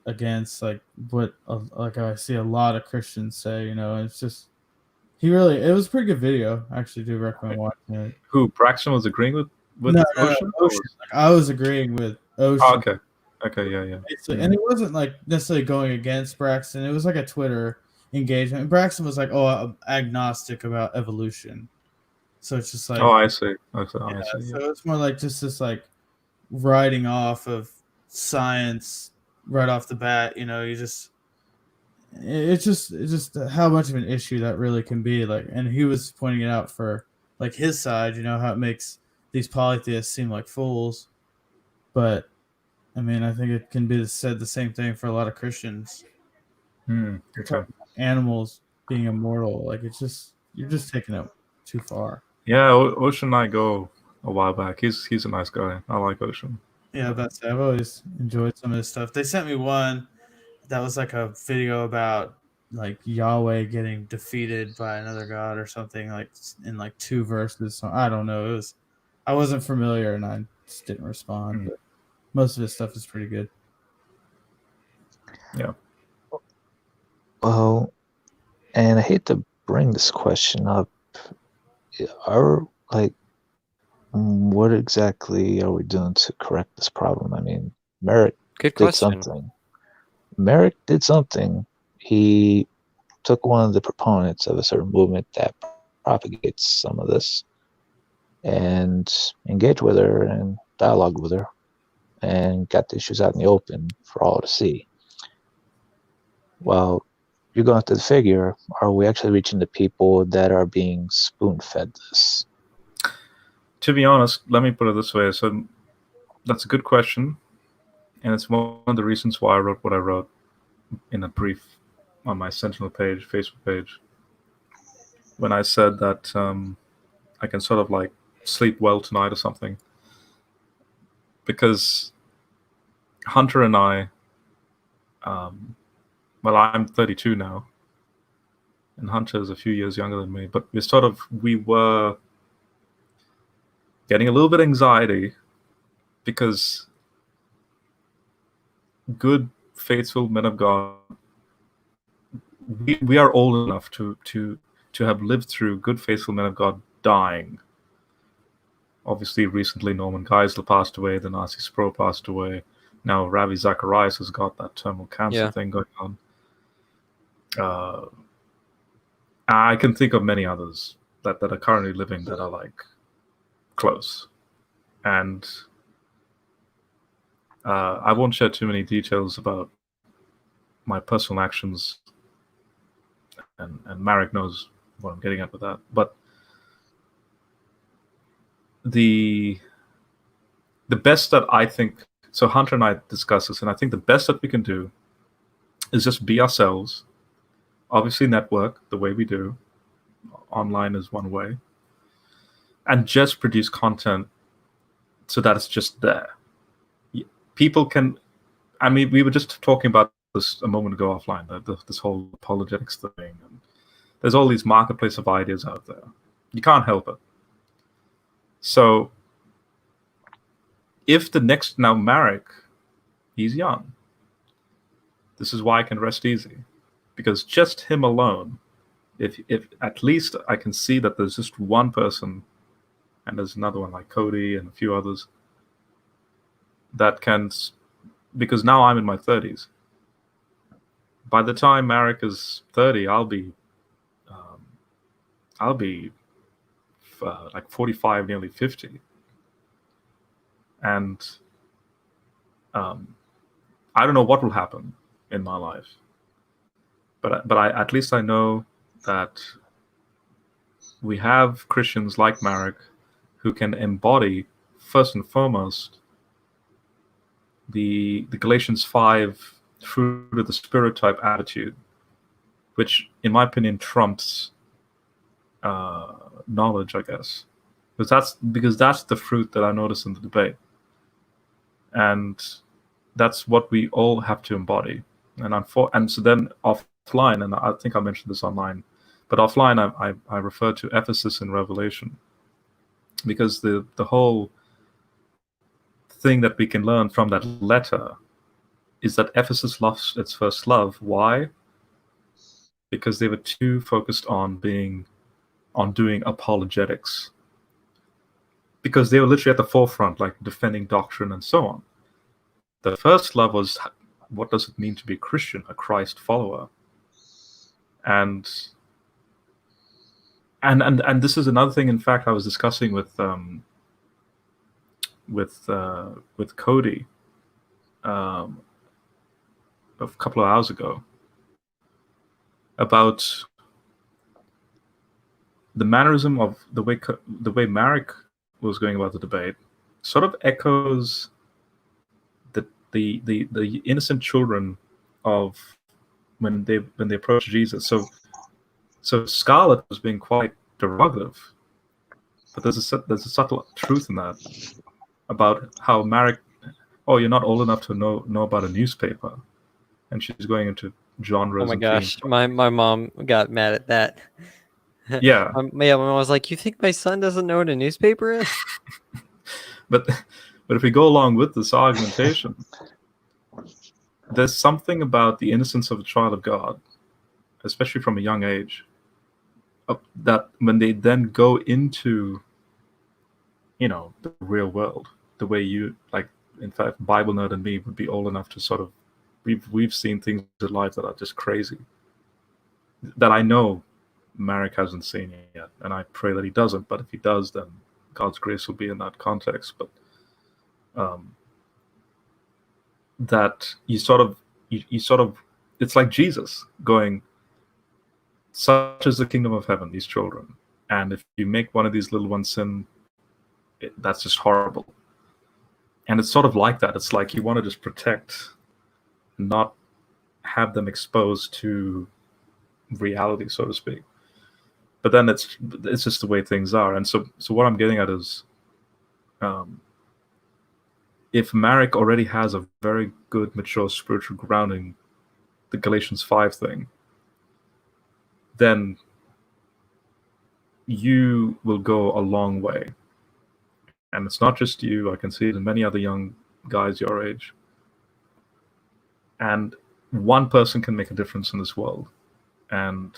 against like what like I see a lot of Christians say, you know. It's just it was a pretty good video. I actually do recommend watching it. Who, Braxton was agreeing with no, Ocean? Ocean. Like, I was agreeing with Ocean. Oh, okay, yeah. And it wasn't like necessarily going against Braxton. It was like a Twitter engagement. And Braxton was like, I'm agnostic about evolution. So it's just like, I see. So it's more like just this like writing off of science right off the bat. You know, it's just how much of an issue that really can be. Like, and he was pointing it out for like his side. You know how it makes these polytheists seem like fools, but I mean, I think it can be said the same thing for a lot of Christians. Okay. Animals being immortal, like you're just taking it too far. Yeah, Ocean and I go a while back. He's a nice guy. I like Ocean. Yeah, that's I've always enjoyed some of this stuff. They sent me one that was like a video about like Yahweh getting defeated by another god or something like in like two verses. So I don't know. It was I wasn't familiar and I just didn't respond. Mm. But most of his stuff is pretty good. Yeah. Well, and I hate to bring this question up. Are like, what exactly are we doing to correct this problem? I mean, Merrick Good did question. something. Merrick did something. He took one of the proponents of a certain movement that propagates some of this and engaged with her and dialogued with her and got the issues out in the open for all to see. Well, you're going to have to figure, are we actually reaching the people that are being spoon-fed this? To be honest, let me put it this way. So that's a good question, and it's one of the reasons why I wrote what I wrote in a brief on my Sentinel page, Facebook page, when I said that I can sort of like sleep well tonight or something, because Hunter and I, well, I'm 32 now, and Hunter is a few years younger than me, but we were getting a little bit anxiety because good, faithful men of God, we are old enough to have lived through good, faithful men of God dying. Obviously, recently Norman Geisler passed away, then R.C. Sproul passed away. Now Ravi Zacharias has got that terminal cancer thing going on. I can think of many others that are currently living that are like close. And I won't share too many details about my personal actions, and Marek knows what I'm getting at with that. But the best that I think, so Hunter and I discussed this, and I think the best that we can do is just be ourselves. Obviously network the way we do. Online is one way. And just produce content so that it's just there. People can, I mean, we were just talking about this a moment ago offline, this whole apologetics thing. And there's all these marketplace of ideas out there. You can't help it. So if the next, now Marek, he's young. This is why I can rest easy. Because just him alone, if at least I can see that there's just one person, and there's another one like Cody and a few others, that can, because now I'm in my 30s. By the time Marek is 30, I'll be like 45, nearly 50. And I don't know what will happen in my life. But at least I know that we have Christians like Marek who can embody, first and foremost, the Galatians 5 fruit of the Spirit type attitude, which, in my opinion, trumps knowledge, I guess. Because that's the fruit that I notice in the debate. And that's what we all have to embody. And so then offline, and I think I mentioned this online, but offline I refer to Ephesus and Revelation, because the whole thing that we can learn from that letter is that Ephesus lost its first love. Why? Because they were too focused on doing apologetics. Because they were literally at the forefront, like defending doctrine and so on. The first love was, what does it mean to be a Christian, a Christ follower? And this is another thing, in fact, I was discussing with Cody a couple of hours ago about the mannerism of the way Marek was going about the debate sort of echoes the innocent children of when they approach Jesus. So Scarlett was being quite derogative, but there's a subtle truth in that about how Marek "Oh, you're not old enough to know about a newspaper," and she's going into genres. Oh my and gosh, themes. my mom got mad at that. Yeah, my mom was like, "You think my son doesn't know what a newspaper is?" but if we go along with this argumentation, there's something about the innocence of a child of God, especially from a young age, that when they then go into, the real world, the way you like. In fact, Bible nerd and me would be old enough to sort of, we've seen things in life that are just crazy, that I know Marek hasn't seen yet, and I pray that he doesn't. But if he does, then God's grace will be in that context. But that you sort of, it's like Jesus going, "Such is the kingdom of heaven, these children, and if you make one of these little ones sin, that's just horrible." And it's sort of like that. It's like you want to just protect, not have them exposed to reality, so to speak. But then it's just the way things are. And so what I'm getting at is, if Marek already has a very good, mature spiritual grounding, the Galatians 5 thing, then you will go a long way. And it's not just you. I can see it in many other young guys your age. And one person can make a difference in this world. And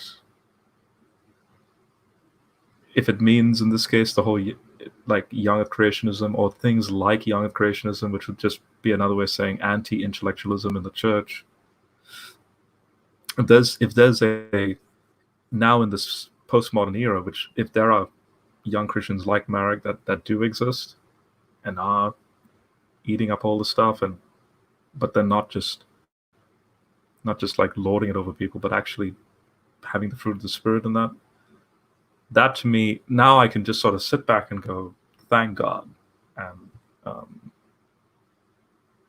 if it means, in this case, the whole like young earth creationism, or things like young earth creationism, which would just be another way of saying anti-intellectualism in the church. If there's a now in this postmodern era, which if there are young Christians like Marek that do exist and are eating up all the stuff, but they're not just like lording it over people, but actually having the fruit of the Spirit in that to me, now I can just sort of sit back and go, thank God.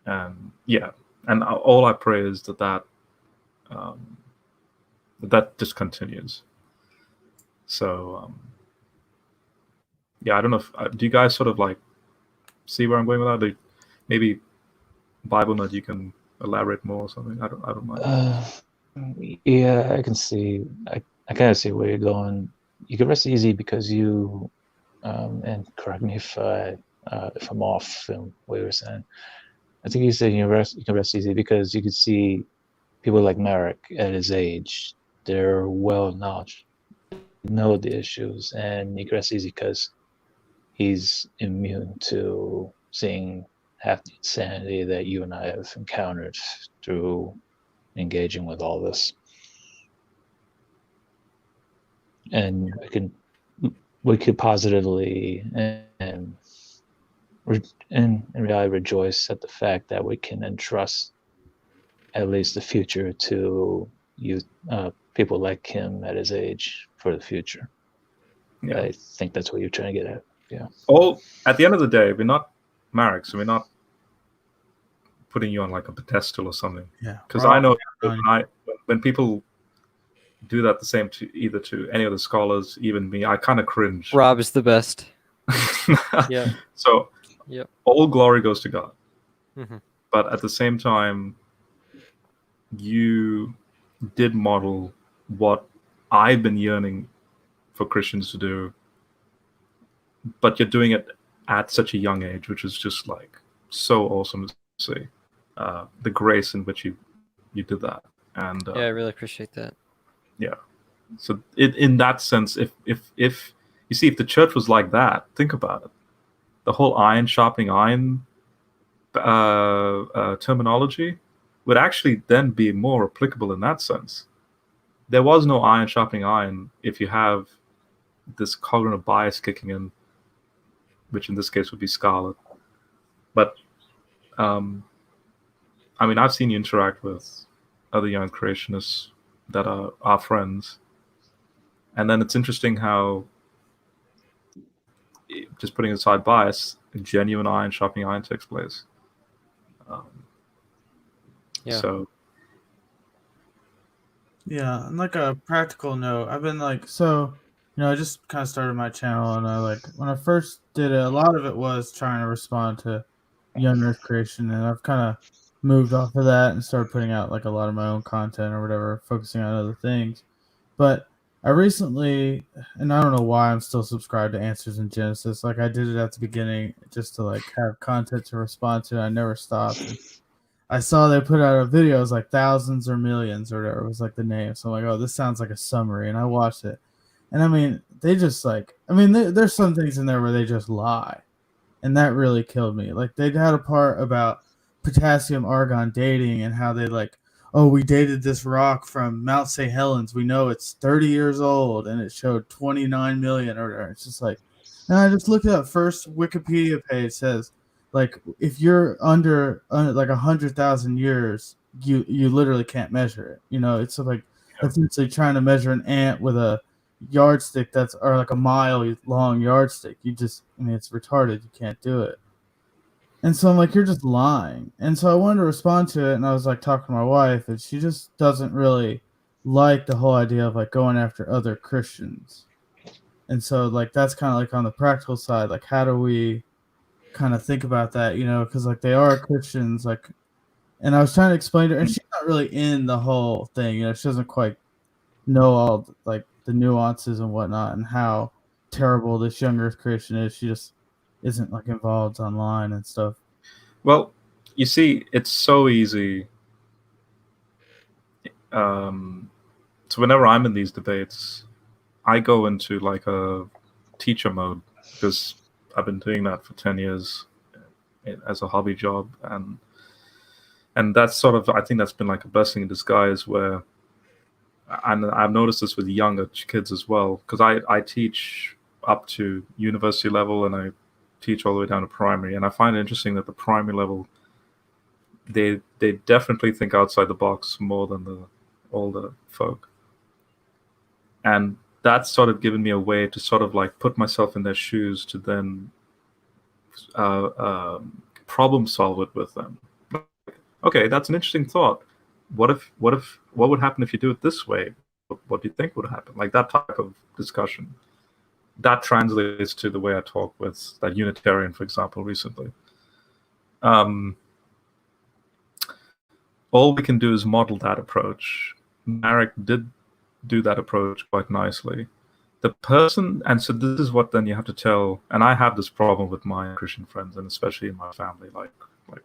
And yeah, and all I pray is that just continues. So yeah, I don't know if do you guys sort of like see where I'm going with that? Maybe Bible nut, you can elaborate more or something. I don't mind. Yeah, I can see. I kind of see where you're going. You can rest easy because you, and correct me if I'm off from what you were saying. I think you said you can rest easy because you could see people like Marek at his age. They're well knowledge, know the issues, and you can rest easy because he's immune to seeing half the insanity that you and I have encountered through engaging with all this. And we could positively and really rejoice at the fact that we can entrust at least the future to people like him at his age for the future. Yeah. I think that's what you're trying to get at. Yeah. At the end of the day, we're not Marek, so we're not putting you on like a pedestal or something. Yeah. Because I know when people do that the same to either to any of the scholars, even me, I kind of cringe. Rob is the best. Yeah. So yep. All glory goes to God. Mm-hmm. But at the same time, you did model what I've been yearning for Christians to do, but you're doing it at such a young age, which is just like so awesome to see. The grace in which you did that. And yeah, I really appreciate that. Yeah. So in that sense, if you see, if the church was like that, think about it. The whole iron sharpening iron terminology would actually then be more applicable in that sense. There was no iron sharpening iron if you have this cognitive bias kicking in, which in this case would be Scarlet. But I mean, I've seen you interact with other young creationists that are our friends, and then it's interesting how, just putting aside bias, genuine iron sharpening iron takes place. Yeah. So yeah, on like a practical note, I've been like, I just kind of started my channel, and when I first did it, a lot of it was trying to respond to young Earth creation, and I've kind of moved off of that and started putting out like a lot of my own content or whatever, focusing on other things. But I recently, and I don't know why I'm still subscribed to Answers in Genesis. Like I did it at the beginning just to like have content to respond to. I never stopped. And I saw they put out a video. It was like thousands or millions or whatever was like the name. So I'm like, oh, this sounds like a summary, and I watched it. And I mean, they just like, I mean, there's some things in there where they just lie, and that really killed me. Like they had a part about potassium argon dating and how they like, oh, we dated this rock from Mount St. Helens. We know it's 30 years old, and it showed 29 million or whatever. It's just like, and I just looked at first Wikipedia page says, like, if you're under like 100,000 years, you literally can't measure it. You know, it's like essentially trying to measure an ant with a yardstick that's or like a mile long yardstick. You just, I mean, it's retarded. You can't do it. And so I'm like, you're just lying. And so I wanted to respond to it, and I was like talking to my wife, and she just doesn't really like the whole idea of like going after other Christians. And so like that's kind of like on the practical side, like how do we kind of think about that, you know, because like they are Christians, like, and I was trying to explain to her, and she's not really in the whole thing, you know, she doesn't quite know all like the nuances and whatnot and how terrible this young Earth creation is. She just isn't like involved online and stuff. Well, you see, it's so easy. So whenever I'm in these debates, I go into like a teacher mode because I've been doing that for 10 years as a hobby job, and that's sort of, I think that's been like a blessing in disguise where, and I've noticed this with younger kids as well, because I teach up to university level and I teach all the way down to primary, and I find it interesting that the primary level, they definitely think outside the box more than the older folk, and that's sort of given me a way to sort of like put myself in their shoes to then problem solve it with them. Okay, that's an interesting thought. What would happen if you do it this way? What do you think would happen? Like that type of discussion. That translates to the way I talk with that Unitarian, for example, recently. All we can do is model that approach. Marek did do that approach quite nicely. The person, and so this is what then you have to tell, and I have this problem with my Christian friends, and especially in my family, like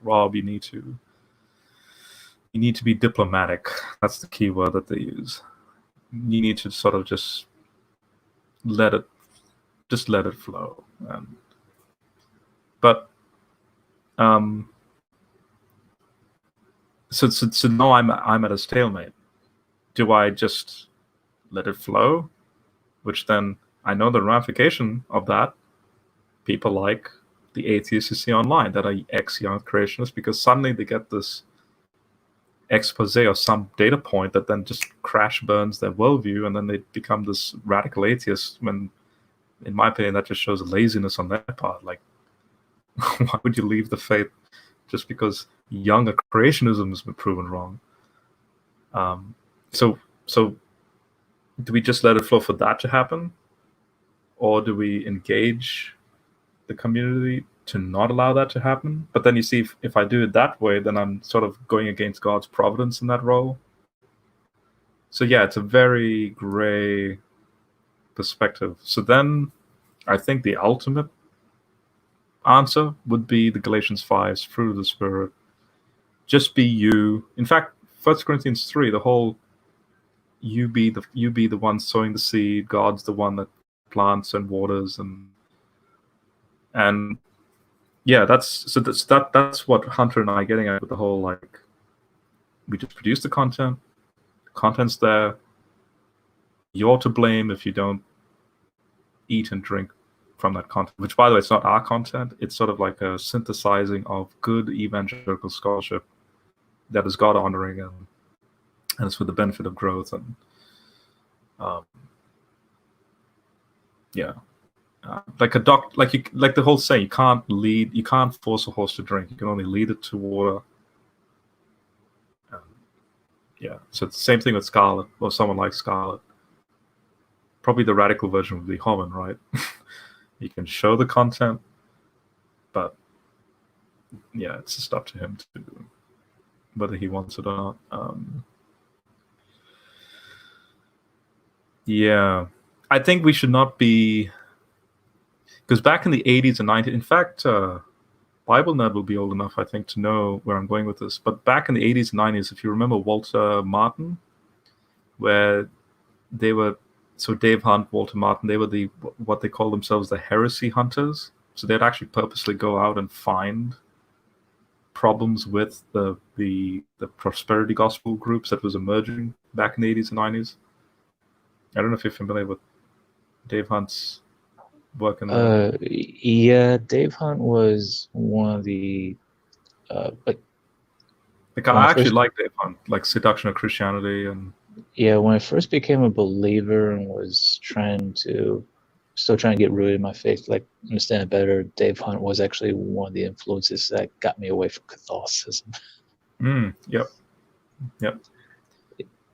Rob, you need to be diplomatic. That's the key word that they use. You need to sort of just let it flow. But so now I'm at a stalemate. Do I just let it flow? Which then I know the ramification of that. People like the atheists you see online that are ex-young creationists, because suddenly they get this expose or some data point that then just crash burns their worldview, and then they become this radical atheist, when in my opinion that just shows laziness on their part. Like, why would you leave the faith just because younger creationism has been proven wrong? So do we just let it flow for that to happen, or do we engage the community to not allow that to happen? But then you see, if I do it that way, then I'm sort of going against God's providence in that role. So yeah, it's a very gray perspective. So then I think the ultimate answer would be the Galatians 5's fruit of the Spirit. Just be you. In fact, 1 Corinthians 3, the whole you be the one sowing the seed, God's the one that plants and waters, and yeah, that's what Hunter and I are getting at with the whole, like, we just produce the content's there. You're to blame if you don't eat and drink from that content, which, by the way, it's not our content. It's sort of like a synthesizing of good evangelical scholarship that is God honoring, and it's for the benefit of growth. And like the whole saying, you can't force a horse to drink. You can only lead it to water. So it's the same thing with Scarlet, or someone like Scarlet. Probably the radical version would be Homan, right? You can show the content, but yeah, it's just up to him to whether he wants it or not. Yeah, I think we should not be, because back in the 80s and 90s, in fact, Bible Nerd will be old enough, I think, to know where I'm going with this. But back in the 80s and 90s, if you remember Walter Martin, where they were, so Dave Hunt, Walter Martin, they were what they call themselves the heresy hunters. So they'd actually purposely go out and find problems with the prosperity gospel groups that was emerging back in the 80s and 90s. I don't know if you're familiar with Dave Hunt's work in the... Yeah, Dave Hunt was one of the like I actually like Dave Hunt, like Seduction of Christianity, and when I first became a believer and was still trying to get rooted in my faith, like understand it better, Dave Hunt was actually one of the influences that got me away from Catholicism. Yep.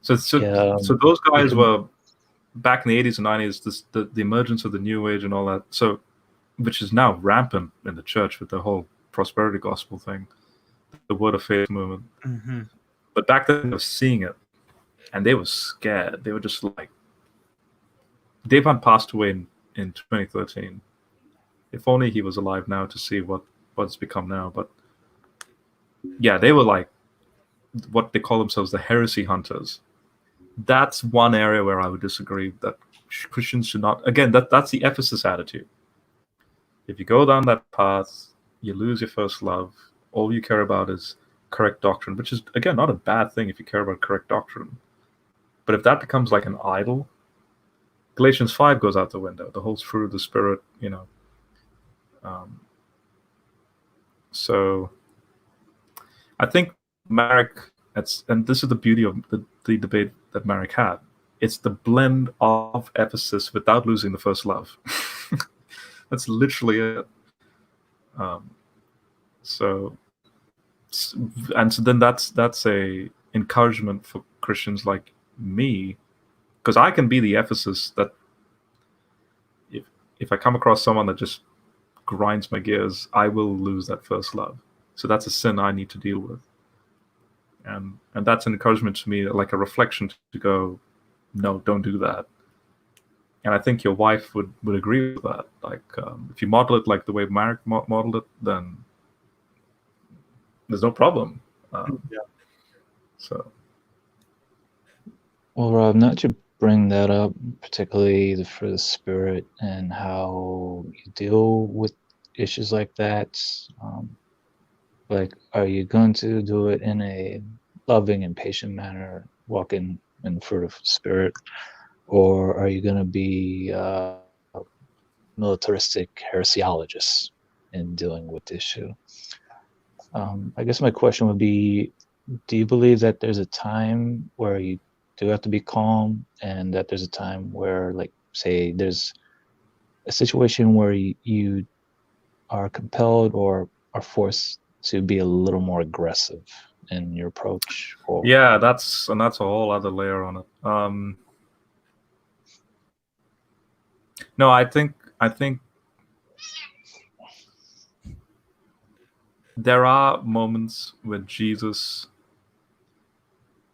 So those guys were back in the 80s and 90s. The emergence of the New Age and all that. So, which is now rampant in the church with the whole prosperity gospel thing, the Word of Faith movement. Mm-hmm. But back then, they were seeing it, and they were scared. They were just like, Dave Hunt passed away in 2013. If only he was alive now to see what's become now. But yeah, they were like what they call themselves the heresy hunters. That's one area where I would disagree, that Christians should not. Again, that's the Ephesus attitude. If you go down that path, you lose your first love. All you care about is correct doctrine, which is, again, not a bad thing if you care about correct doctrine. But if that becomes like an idol, Galatians 5 goes out the window. The whole fruit of the Spirit, So I think Marek, and this is the beauty of the debate that Marek had. It's the blend of Ephesus without losing the first love. That's literally it. So then that's a encouragement for Christians like me, because I can be the Ephesus that if I come across someone that just grinds my gears, I will lose that first love. So that's a sin I need to deal with. And that's an encouragement to me, like a reflection to go, no, don't do that. And I think your wife would agree with that. Like, if you model it like the way Marek modeled it, then there's no problem. So. Well, Rob, not to bring that up, particularly the fruit of the Spirit and how you deal with issues like that. Like, are you going to do it in a loving and patient manner, walking in the fruit of the Spirit, or are you going to be militaristic heresiologist in dealing with the issue? I guess my question would be, do you believe that there's a time where you do have to be calm, and that there's a time where, like, say, there's a situation where you are compelled or are forced to be a little more aggressive in your approach? Yeah, that's a whole other layer on it. No, I think there are moments with Jesus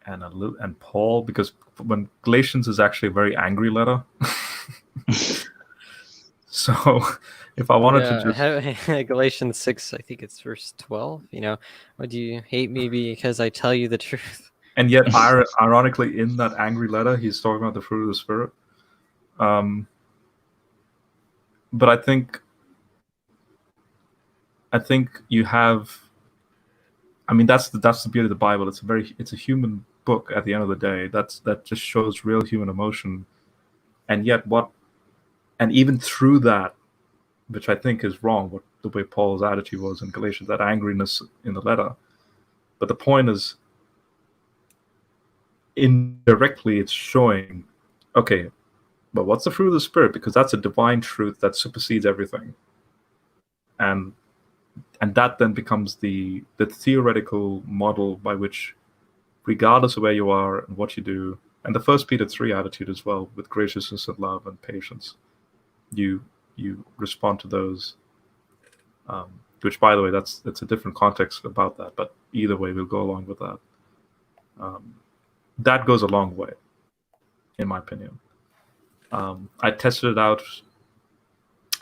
and Paul, because when Galatians is actually a very angry letter. So if I wanted to just Galatians 6, I think it's verse 12, why do you hate me because I tell you the truth? And yet ironically, in that angry letter, he's talking about the fruit of the Spirit. But I think you have, that's the beauty of the Bible. It's a human book at the end of the day. That just shows real human emotion. And yet and even through that, which I think is wrong, the way Paul's attitude was in Galatians, that angriness in the letter. But the point is, indirectly, it's showing, okay, but what's the fruit of the Spirit? Because that's a divine truth that supersedes everything. And that then becomes the theoretical model by which, regardless of where you are and what you do, and the 1 Peter 3 attitude as well, with graciousness and love and patience, you respond to those. which, by the way, it's a different context about that. But either way, we'll go along with that. That goes a long way, in my opinion. I tested it out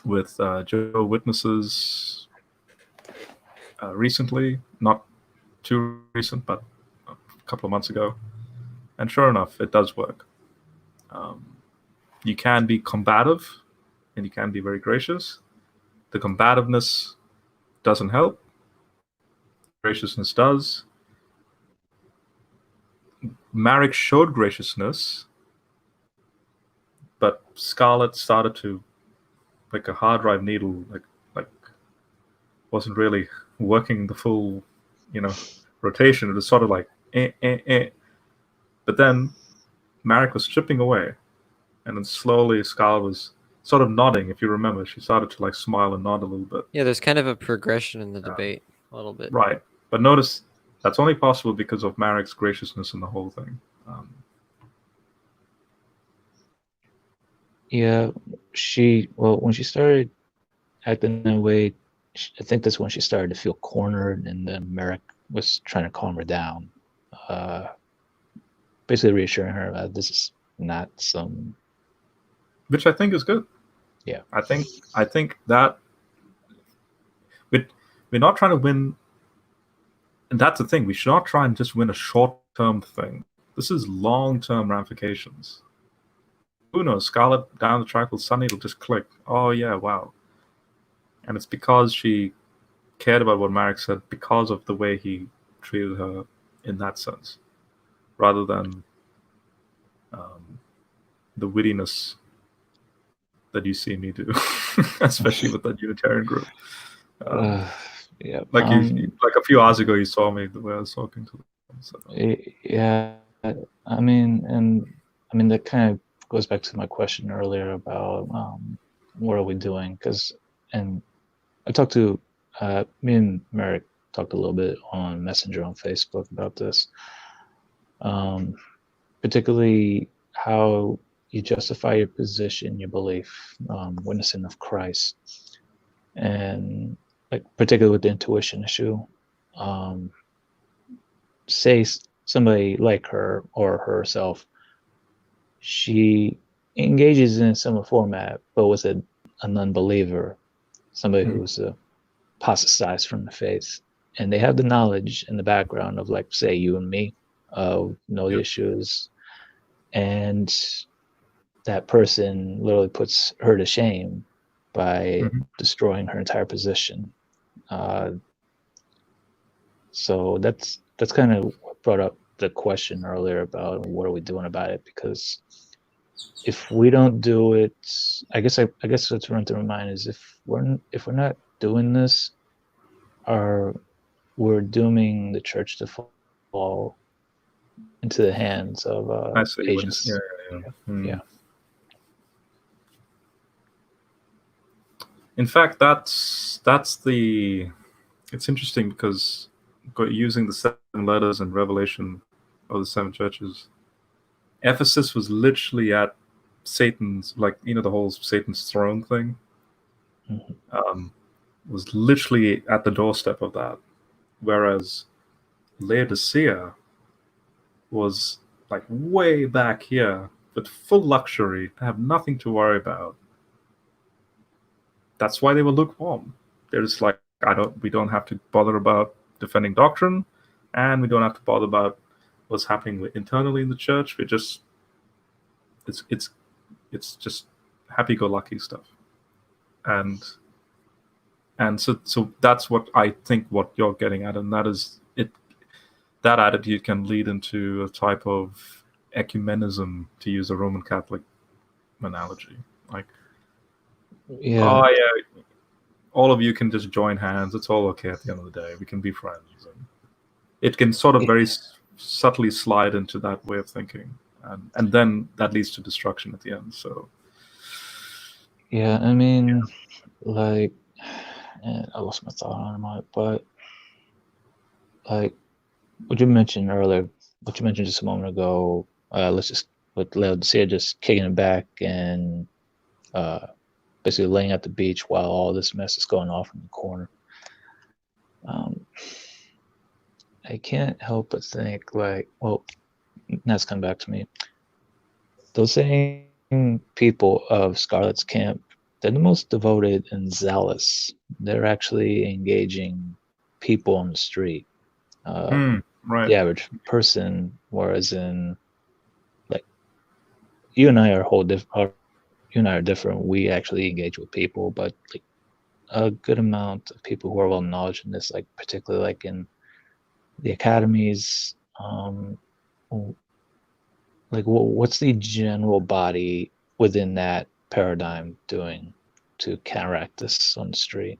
with Jehovah's Witnesses recently, not too recent, but a couple of months ago. And sure enough, it does work. You can be combative and you can be very gracious. The combativeness doesn't help. Graciousness does. Marek showed graciousness, but Scarlet started to, like a hard drive needle, like wasn't really working the full, rotation. It was sort of like eh. But then Marek was chipping away, and then slowly Scarlet was sort of nodding. If you remember, she started to like smile and nod a little bit. Yeah, there's kind of a progression in the debate a little bit. Right, but notice that's only possible because of Marek's graciousness in the whole thing. Yeah, when she started acting that way, I think that's when she started to feel cornered, and then Marek was trying to calm her down, basically reassuring her that this is not some. Which I think is good. Yeah, I think that we're not trying to win, and that's the thing. We should not try and just win a short-term thing. This is long-term ramifications. Who knows? Scarlet down the track will suddenly it'll just click. Oh yeah, wow. And it's because she cared about what Marek said, because of the way he treated her in that sense, rather than the wittiness that you see me do, especially with that Unitarian group. Yeah. Like like a few hours ago, you saw me the way I was talking to them. So. Yeah, I mean that kind of goes back to my question earlier about what are we doing? And I talked to me and Marek talked a little bit on Messenger on Facebook about this, particularly how you justify your position, your belief, witnessing of Christ, and like particularly with the intuition issue. Say somebody like her or herself, she engages in a similar format, but was a non-believer, somebody who's apostatized from the faith, and they have the knowledge and the background of, like, say, you and me, know the issues, and that person literally puts her to shame by destroying her entire position. So that's kind of what brought up the question earlier about what are we doing about it, because if we don't do it, I guess what's run through my mind is if we're not doing this, we're dooming the church to fall into the hands of agents. Yeah. In fact, it's interesting because using the 7 letters and Revelation of the 7 churches, Ephesus was literally at Satan's, the whole Satan's throne thing, was literally at the doorstep of that. Whereas Laodicea was like way back here with full luxury, to have nothing to worry about. That's why they were lukewarm. They're just like, we don't have to bother about defending doctrine, and we don't have to bother about what's happening internally in the church. We just, it's just happy-go-lucky stuff, and so that's what I think what you're getting at, and that is it. That attitude can lead into a type of ecumenism, to use a Roman Catholic analogy, like, oh yeah, all of you can just join hands. It's all okay at the end of the day. We can be friends. And it can sort of very subtly slide into that way of thinking, and then that leads to destruction at the end. So yeah, I mean, like, I lost my thought on it, but like what you mentioned earlier, what you mentioned just a moment ago, with Laodicea just kicking it back and basically laying at the beach while all this mess is going off in the corner. Um, I can't help but think, like, well, that's come back to me. Those same people of Scarlet's camp, they're the most devoted and zealous. They're actually engaging people on the street, Right. the average person, whereas in, like, you and I are you and I are different. We actually engage with people, but like a good amount of people who are well knowledge in this, like particularly like in the academies, like what's the general body within that paradigm doing to counteract this on the street?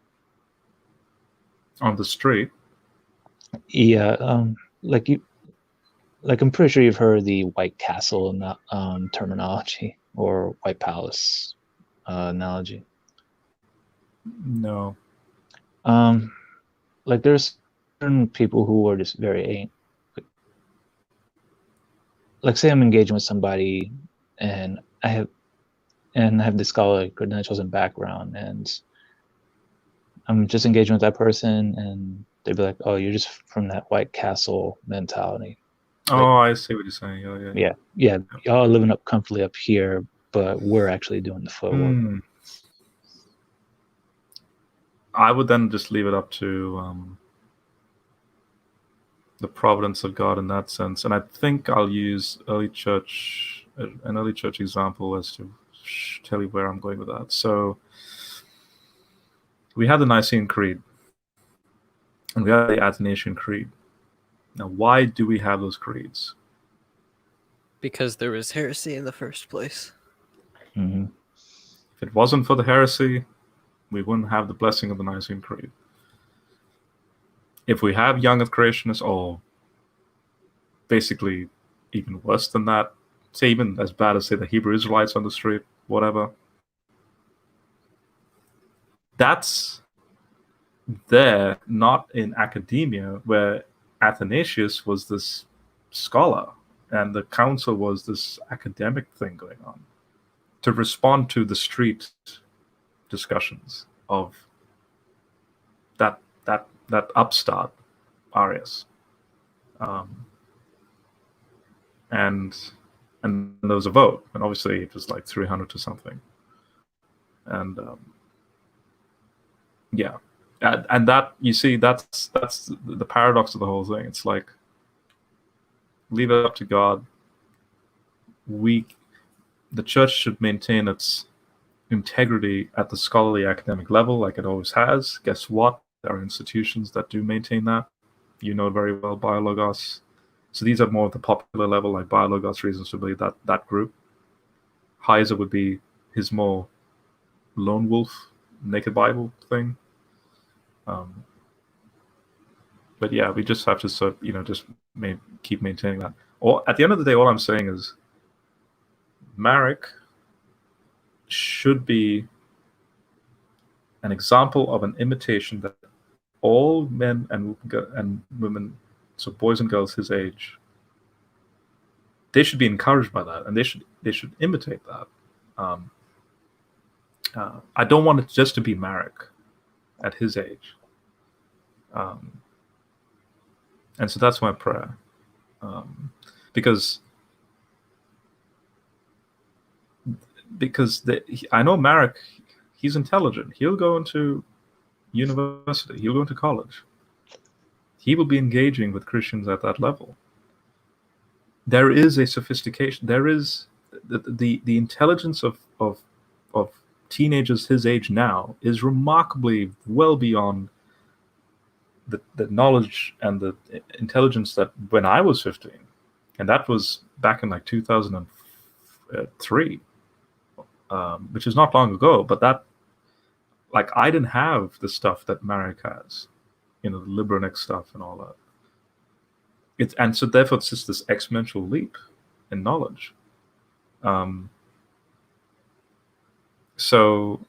On the street. Yeah, like I'm pretty sure you've heard the White Castle terminology or White Palace analogy. No. Like there's certain people who are just very, like say I'm engaging with somebody and I have the scholarly credentials and background, and I'm just engaging with that person, and they'd be like, "Oh, you're just from that White Castle mentality." Like, Oh, I see what you're saying. yeah, y'all are living up comfortably up here, but we're actually doing the footwork. I would then just leave it up to the providence of God in that sense, and I think I'll use an early church example as to tell you where I'm going with that. So we have the Nicene Creed, and we have the Athanasian Creed. Now, why do we have those creeds? Because there was heresy in the first place. Mm-hmm. If it wasn't for the heresy, we wouldn't have the blessing of the Nicene Creed. If we have young earth creationists, or basically even worse than that, say even as bad as say the Hebrew Israelites on the street, whatever, that's there, not in academia, where Athanasius was this scholar and the council was this academic thing going on to respond to the street discussions of that upstart Arius, and there was a vote, and obviously it was like 300 to something, and yeah, and that, you see, that's the paradox of the whole thing. It's like, leave it up to God. The church should maintain its integrity at the scholarly academic level, like it always has. Guess what? There are institutions that do maintain that. You know very well, Biologos. So these are more of the popular level, like Biologos reasons to believe that group. Heiser would be his more lone wolf, naked Bible thing. But yeah, we just have to just keep maintaining that. Or at the end of the day, all I'm saying is Marek should be an example of an imitation that all men and women, so boys and girls his age, they should be encouraged by that, and they should imitate that. I don't want it just to be Marek at his age, and so that's my prayer, because I know Marek, he's intelligent. He'll go into university. He'll go into college. He will be engaging with Christians at that level. There is a sophistication. There is the intelligence of teenagers his age now is remarkably well beyond the knowledge and the intelligence that when I was 15, and that was back in like 2003, which is not long ago. But that, like, I didn't have the stuff that Marek has, the Libranex stuff and all that. And so therefore it's just this exponential leap in knowledge. So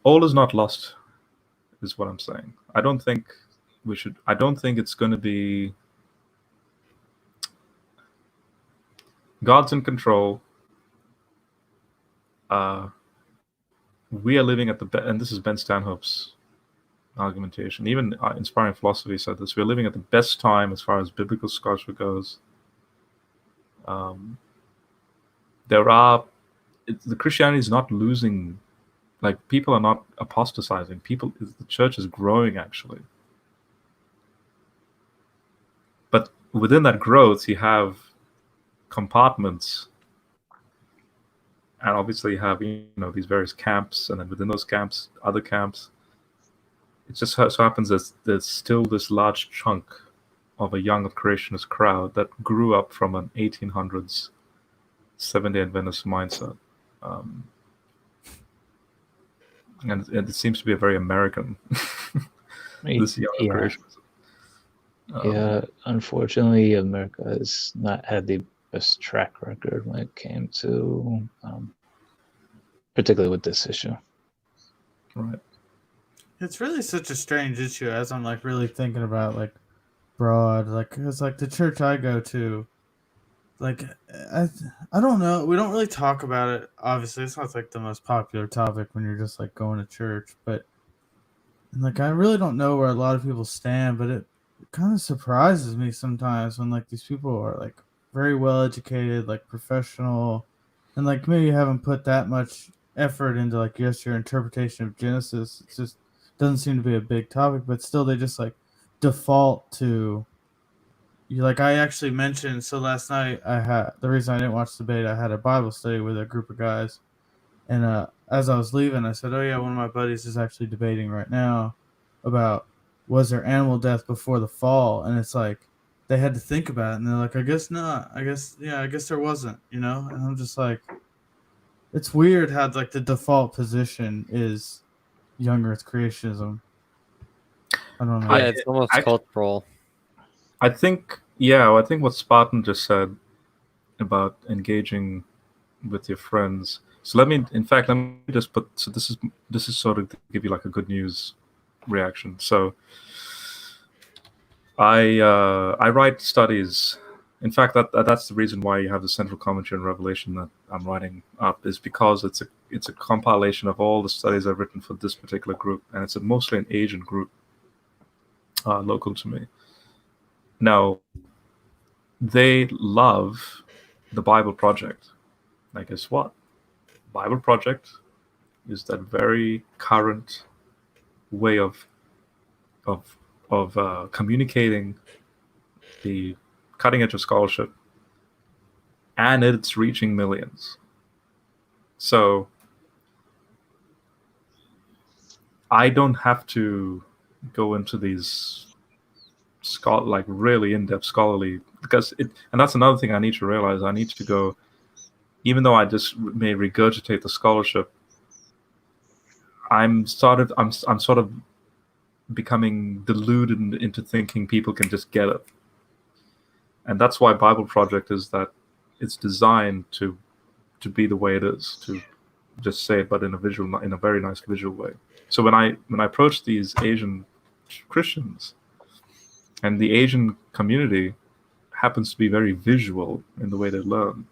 all is not lost, is what I'm saying. I don't think it's going to be. God's in control. we are living at the and this is Ben Stanhope's argumentation. Even Inspiring Philosophy said this. We're living at the best time as far as biblical scholarship goes. The Christianity is not losing. Like, people are not apostatizing. The church is growing, actually. But within that growth, you have compartments, and obviously you have these various camps, and then within those camps, other camps. It just so happens that there's still this large chunk of a young creationist crowd that grew up from an 1800s Seventh-day Adventist mindset. And it seems to be a very American, this young creationism. Yeah, unfortunately, America has not had the best track record when it came to, particularly with this issue. Right. It's really such a strange issue as I'm like really thinking about like broad, like it's like the church I go to, like I don't know, we don't really talk about it. Obviously, it's not like the most popular topic when you're just like going to church, but like I really don't know where a lot of people stand, but it kind of surprises me sometimes when like these people are like very well educated, like professional, and like maybe haven't put that much effort into like just your interpretation of Genesis. It's just doesn't seem to be a big topic, but still they just like default to you. Like I actually mentioned, so last night the reason I didn't watch the debate, I had a Bible study with a group of guys, and as I was leaving, I said, "Oh yeah, one of my buddies is actually debating right now about was there animal death before the fall?" And it's like they had to think about it, and they're like, "I guess not. I guess there wasn't." And I'm just like, it's weird how like the default position is young Earth creationism. I don't know. Yeah, it's almost cultural. I think what Spartan just said about engaging with your friends. So let me just put. So this is sort of to give you like a good news reaction. So I write studies. In fact, that's the reason why you have the central commentary on Revelation that I'm writing up, is because it's a compilation of all the studies I've written for this particular group, and it's mostly an Asian group, local to me. Now, they love the Bible Project. Now, guess what? Bible Project is that very current way of communicating the cutting edge of scholarship, and it's reaching millions. So I don't have to go into these like really in-depth scholarly, because and that's another thing I need to realize. I need to go, even though I just may regurgitate the scholarship, I'm sort of becoming deluded into thinking people can just get it. And that's why Bible Project is that it's designed to be the way it is, to just say it, but in a very nice visual way. So when I approach these Asian Christians, and the Asian community happens to be very visual in the way they learn,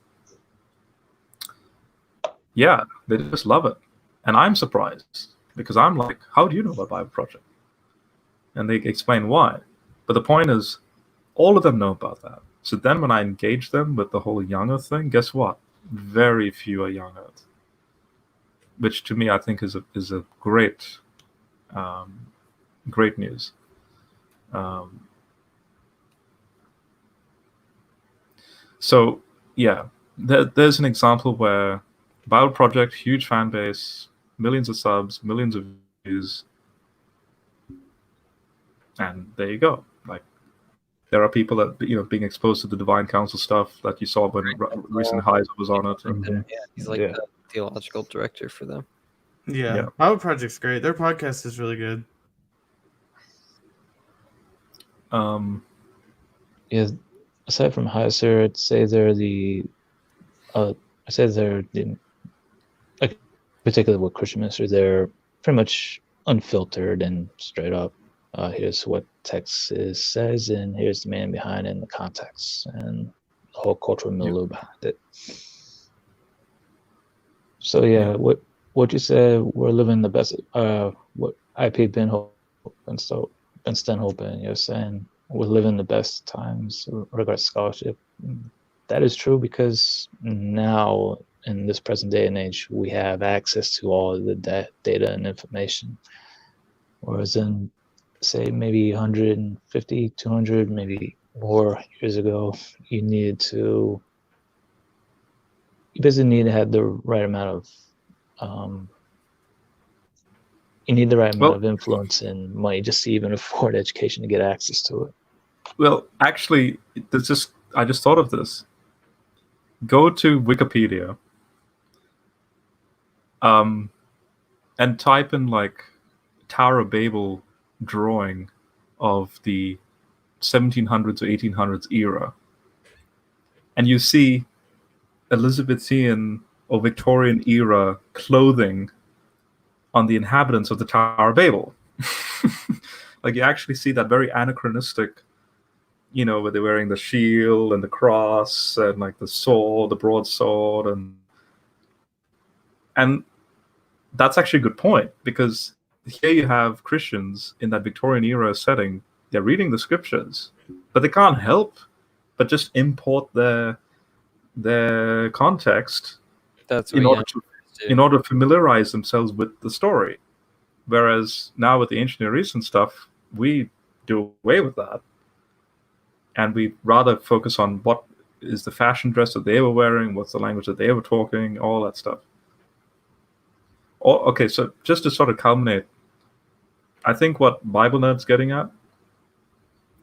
yeah, they just love it. And I'm surprised, because I'm like, how do you know about Bible Project? And they explain why. But the point is, all of them know about that. So then when I engage them with the whole young Earth thing, guess what? Very few are young Earth, which to me I think is a great news. So yeah, there's an example where Bible Project, huge fan base, millions of subs, millions of views, and there you go. Like, there are people that being exposed to the Divine Council stuff that you saw when recent Heiser was on it. And, Yeah, he's like the theological director for them. Yeah, Bible Project's great. Their podcast is really good. Yeah, aside from Heiser, I'd say they're like, particularly with Christian ministry, they're pretty much unfiltered and straight up. Here's what text says, and here's the man behind it, and the context, and the whole cultural milieu behind it. So yeah, what you said, we're living the best. What IP been Stenhope, and you're saying we're living the best times regards scholarship. That is true because now in this present day and age, we have access to all of the data and information. Whereas in, say, maybe 150, 200, maybe more years ago, you basically need to have the right amount of you need the right amount of influence and money just to even afford education to get access to it. Well, actually, I just thought of this. Go to Wikipedia, and type in like Tower of Babel drawing of the 1700s or 1800s era, and you see Elizabethan or Victorian era clothing on the inhabitants of the Tower of Babel. Like you actually see that very anachronistic, where they're wearing the shield and the cross and like the sword, the broadsword, and that's actually a good point, because here you have Christians in that Victorian era setting. They're reading the scriptures, but they can't help but just import their context in order to familiarize themselves with the story. Whereas now with the ancient Near Eastern stuff, we do away with that, and we rather focus on what is the fashion dress that they were wearing, what's the language that they were talking, all that stuff. Okay, so just to sort of culminate, I think what Bible Nerd's getting at,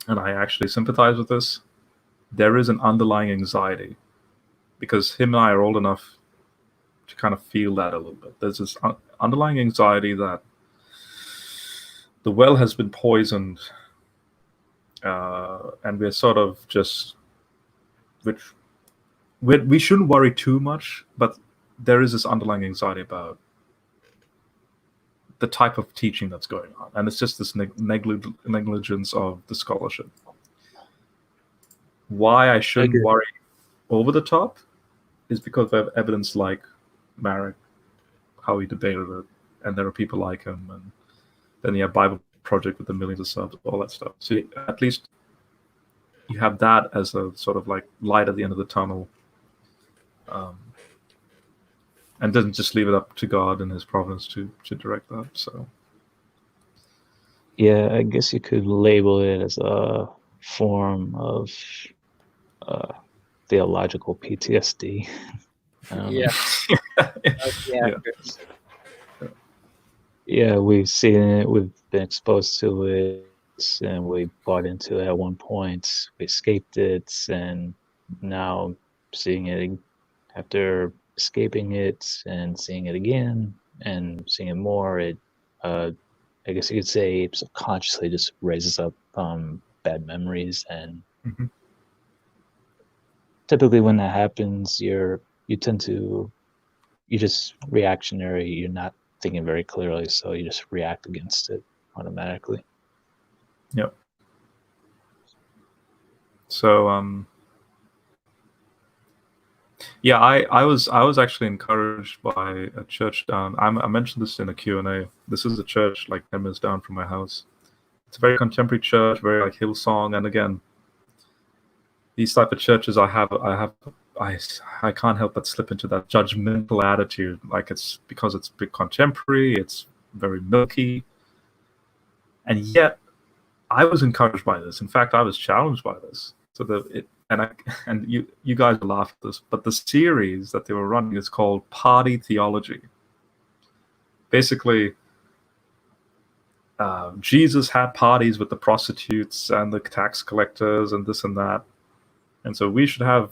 and I actually sympathize with this, there is an underlying anxiety, because him and I are old enough to kind of feel that a little bit. There's this underlying anxiety that the well has been poisoned, and we're sort of just, we shouldn't worry too much, but there is this underlying anxiety about the type of teaching that's going on, and it's just this negligence of the scholarship. Why I shouldn't worry over the top is because we have evidence like Marek, how he debated it, and there are people like him, and then you have Bible Project with the millions of subs, all that stuff. So at least you have that as a sort of like light at the end of the tunnel, and doesn't just leave it up to God and His providence to direct that. So, yeah, I guess you could label it as a form of theological PTSD. Yeah, we've seen it. We've been exposed to it, and we bought into it at one point. We escaped it, and now seeing it after escaping it and seeing it again and seeing it more, I guess you could say subconsciously just raises up bad memories. And typically when that happens, you're just reactionary. You're not thinking very clearly, so you just react against it automatically. Yep. So yeah, I was actually encouraged by a church down. I mentioned this in a Q&A. This is a church like 10 minutes down from my house. It's a very contemporary church, very like Hillsong. And again, these type of churches, I can't help but slip into that judgmental attitude. Like it's because it's big contemporary, it's very milky. And yet, I was encouraged by this. In fact, I was challenged by this. And you guys will laugh at this, but the series that they were running is called Party Theology. Basically, Jesus had parties with the prostitutes and the tax collectors and this and that. And so we should have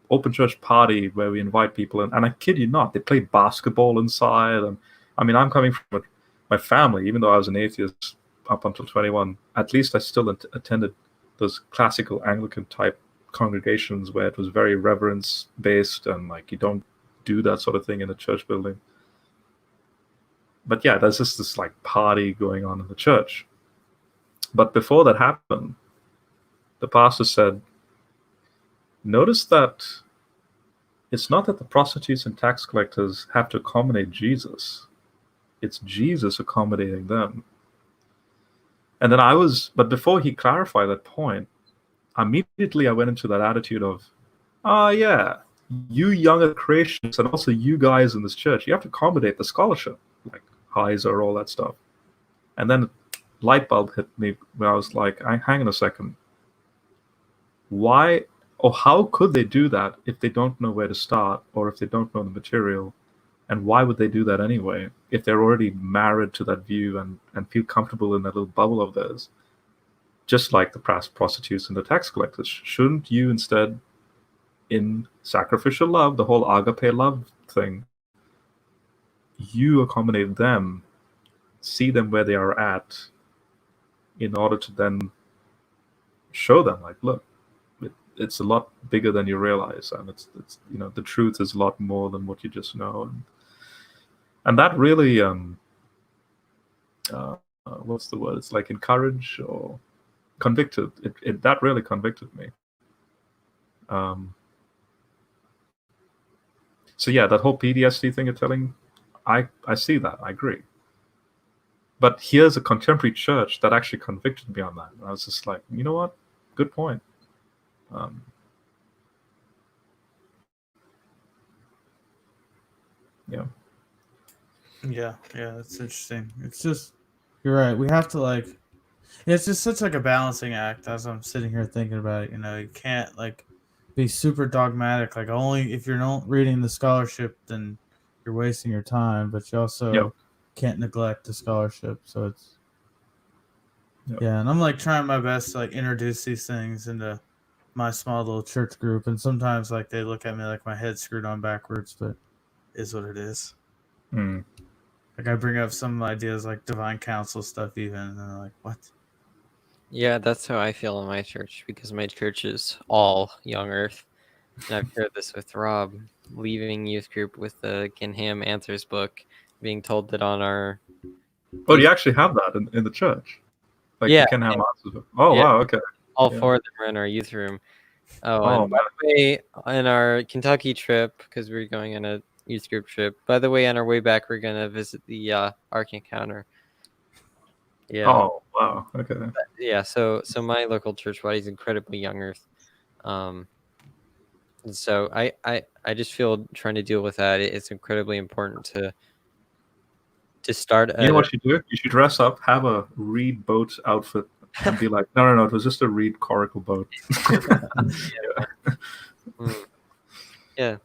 open church party where we invite people in. And I kid you not, they play basketball inside. And I mean, I'm coming from my family, even though I was an atheist up until 21, at least I still attended those classical Anglican type congregations where it was very reverence based, and like you don't do that sort of thing in a church building. But yeah, there's just this like party going on in the church. But before that happened, the pastor said, notice that it's not that the prostitutes and tax collectors have to accommodate Jesus. It's Jesus accommodating them. And then but before he clarified that point, immediately I went into that attitude of, yeah, you younger Christians and also you guys in this church, you have to accommodate the scholarship, like Heiser, all that stuff. And then light bulb hit me where I was like, hang on a second. Why or how could they do that if they don't know where to start or if they don't know the material? And why would they do that anyway if they're already married to that view and feel comfortable in that little bubble of theirs? Just like the prostitutes and the tax collectors. Shouldn't you instead, in sacrificial love, the whole agape love thing, you accommodate them, see them where they are at, in order to then show them, like, look, it's a lot bigger than you realize, and it's the truth is a lot more than what you just know, and that really what's the word? It's like encourage or convicted. That really convicted me. So yeah, that whole PTSD thing you're telling, I see that. I agree. But here's a contemporary church that actually convicted me on that. And I was just like, you know what? Good point. Yeah. Yeah, that's interesting. It's just, you're right. We have to it's just such like a balancing act as I'm sitting here thinking about it. You can't be super dogmatic. Like only if you're not reading the scholarship, then you're wasting your time. But you also can't neglect the scholarship. So it's and I'm trying my best to introduce these things into my small little church group, and sometimes they look at me like my head's screwed on backwards, but it is what it is. I bring up some ideas like divine counsel stuff even, and they're like, what? Yeah, that's how I feel in my church, because my church is all young earth. And I've heard this with Rob, leaving youth group with the Ginham Answers book, being told that on our... Oh, do you actually have that in the church? Yeah. The Ginham Answers book? Oh, yeah. Wow, okay. All four of them are in our youth room. And by the way, in our Kentucky trip, because we're going on a youth group trip, by the way, on our way back, we're going to visit the Ark Encounter. Yeah. Oh, wow. Okay. Yeah, so my local church body is incredibly young earth. And so I just feel trying to deal with that. It's incredibly important to start. You know what you do? You should dress up, have a reed boat outfit, and be like, no, it was just a reed coracle boat. Yeah.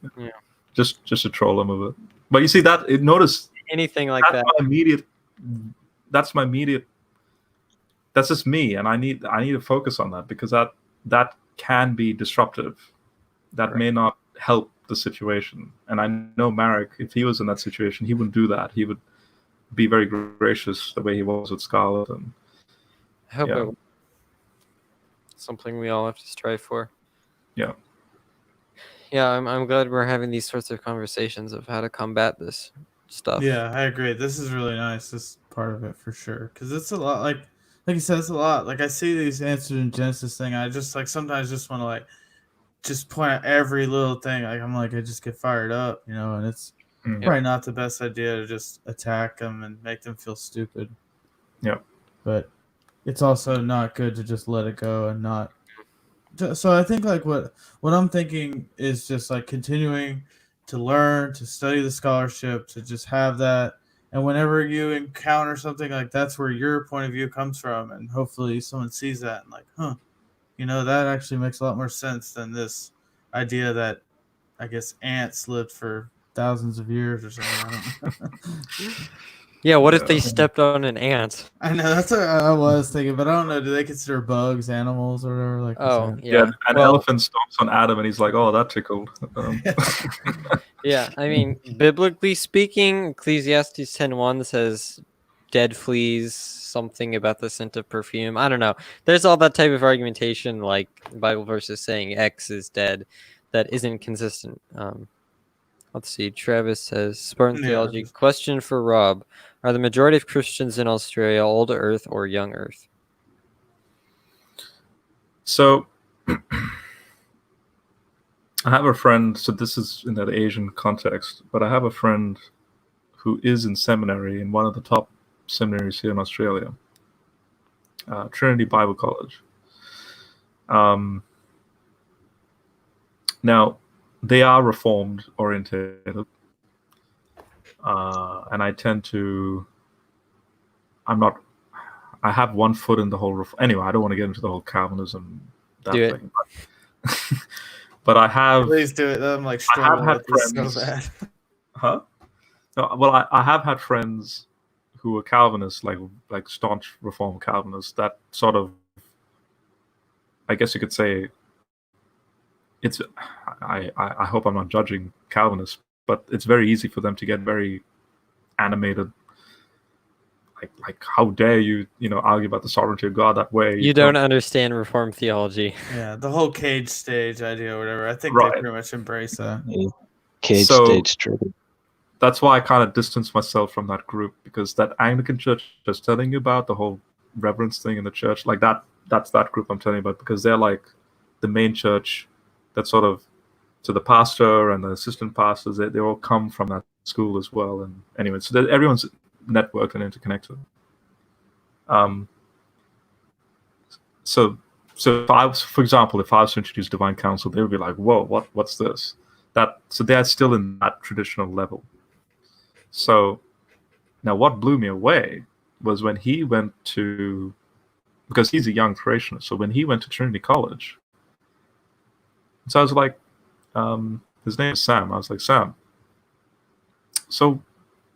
Just to troll them a bit. But you see that, notice anything like that. That's my immediate. That's just me, and I need to focus on that, because that can be disruptive. That may not help the situation. And I know Marek, if he was in that situation, he wouldn't do that. He would be very gracious the way he was with Scarlett. And I hope it something we all have to strive for. Yeah. Yeah, I'm glad we're having these sorts of conversations of how to combat this stuff. Yeah, I agree. This is really nice. This part of it for sure, because it's a lot. Like you said, it's a lot. I see these answers in Genesis thing. I just sometimes just want to just point out every little thing. I just get fired up, and it's probably not the best idea to just attack them and make them feel stupid. Yeah. But it's also not good to just let it go and not. So I think what I'm thinking is just continuing to learn, to study the scholarship, to just have that. And whenever you encounter something that's where your point of view comes from. And hopefully someone sees that and that actually makes a lot more sense than this idea that I guess ants lived for thousands of years or something. I don't know. Yeah, what if they stepped on an ant? I know, that's what I was thinking, but I don't know. Do they consider bugs animals or whatever? Yeah. An elephant stomps on Adam, and he's like, "Oh, that tickled." Yeah, I mean, biblically speaking, Ecclesiastes 10:1 says, "Dead fleas." Something about the scent of perfume. I don't know. There's all that type of argumentation, like Bible verses saying X is dead, that isn't consistent. Let's see. Travis says, Spartan Theology. Question for Rob. Are the majority of Christians in Australia old earth or young earth? So, I have a friend, so this is in that Asian context, but I have a friend who is in seminary in one of the top seminaries here in Australia, Trinity Bible College. Now, they are reformed orientated, and I tend to. I have one foot in the whole. Anyway, I don't want to get into the whole Calvinism Do it. thing. But I have. Please do it. I'm like I have struggling had with this so friends- bad. Huh? No, well, I have had friends who were Calvinists, like staunch Reformed Calvinists. That sort of, I guess you could say, it's. I hope I'm not judging Calvinists, but it's very easy for them to get very animated. Like how dare you argue about the sovereignty of God that way? You don't understand Reformed theology. Yeah, the whole cage stage idea or whatever. I think Right. they pretty much embrace that. Cage So- stage trigger. That's why I kind of distance myself from that group, because that Anglican church just telling you about the whole reverence thing in the church, like that's that group I'm telling you about, because they're like the main church that sort of, so the pastor and the assistant pastors, they all come from that school as well. And anyway, so everyone's networked and interconnected. So if I was, for example, if I was to introduce divine counsel, they would be like, whoa, what's this? So they're still in that traditional level. So now what blew me away was when he went to, because he's a young creationist, so when he went to Trinity College, so I was like, his name is Sam. I was like, Sam, so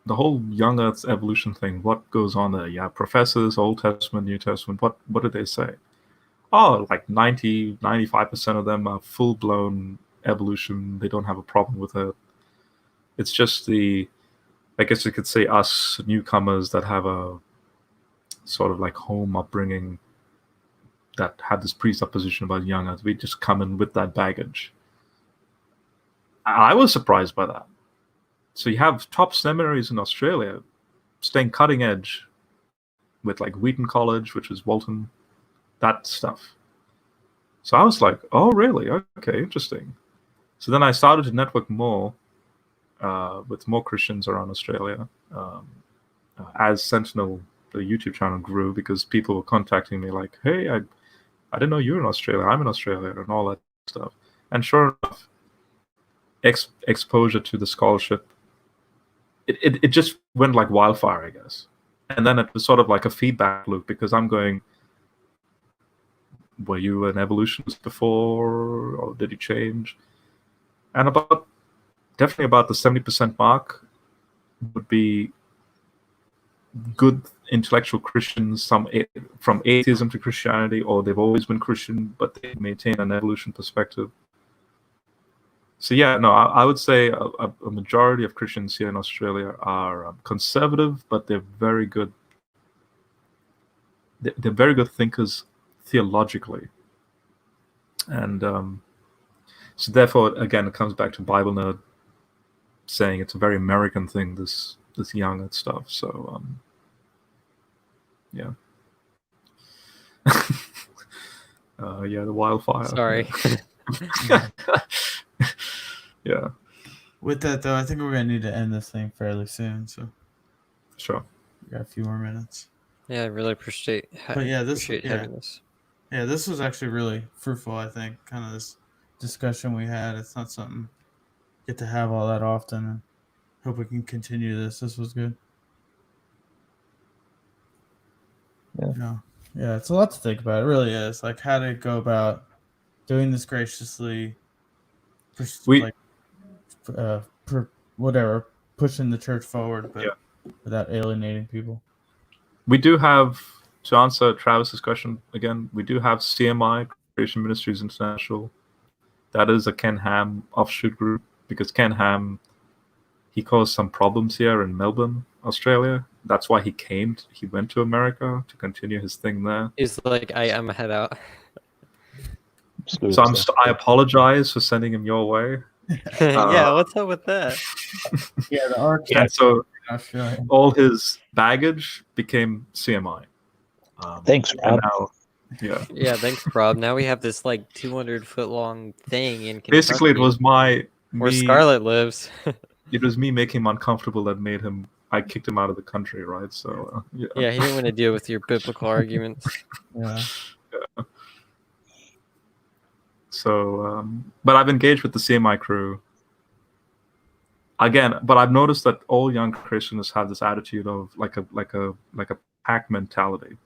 the whole young earth evolution thing, what goes on there? Yeah, professors, Old Testament, New Testament, what did they say? Oh, like 95% of them are full-blown evolution. They don't have a problem with it. It's just I guess you could say us newcomers that have a sort of like home upbringing that have this presupposition about young earth. We just come in with that baggage. I was surprised by that. So you have top seminaries in Australia staying cutting edge with like Wheaton College, which is Walton, that stuff. So I was like, oh, really? Okay, interesting. So then I started to network more with more Christians around Australia as Sentinel, the YouTube channel, grew, because people were contacting me like, hey, I didn't know you were in Australia. I'm in Australia, and all that stuff. And sure enough, exposure to the scholarship, it just went like wildfire, I guess. And then it was sort of like a feedback loop, because I'm going, were you an evolutionist before, or did you change? And definitely about the 70% mark would be good intellectual Christians, some from atheism to Christianity, or they've always been Christian, but they maintain an evolution perspective. So yeah, no, I would say a majority of Christians here in Australia are conservative, but they're very good. They're very good thinkers theologically, and so therefore, again, it comes back to Bible Nerd saying it's a very American thing, this young earth stuff. So yeah. Yeah, the wildfire. Sorry. Yeah, With that though, I think we're gonna need to end this thing fairly soon. So sure. we got a few more minutes. Yeah, I really appreciate. But yeah, this appreciate yeah. having this. Yeah, this was actually really fruitful, I think. Kind of this discussion we had. It's not something you get to have all that often. And hope we can continue this. This was good. Yeah. Yeah, it's a lot to think about. It really is. Like how to go about doing this graciously. Whatever, pushing the church forward, but without alienating people. We do have, to answer Travis's question again, we do have CMI, Creation Ministries International. That is a Ken Ham offshoot group, because Ken Ham, he caused some problems here in Melbourne, Australia. That's why he went to America to continue his thing there. He's like, I'm a head out. So I apologize for sending him your way. Yeah, what's up with that? Yeah, the arc. And so in Australia. all his baggage became CMI. Thanks, And Rob. now, Yeah. Yeah, thanks, Rob. Now we have this like 200-foot long thing in Kentucky Basically, it was where me. Scarlet lives. It was me making him uncomfortable that made him. I kicked him out of the country, right? So yeah. Yeah, he didn't want to deal with your biblical arguments. Yeah. So, but I've engaged with the CMI crew again. But I've noticed that all young Christians have this attitude of like a pack mentality.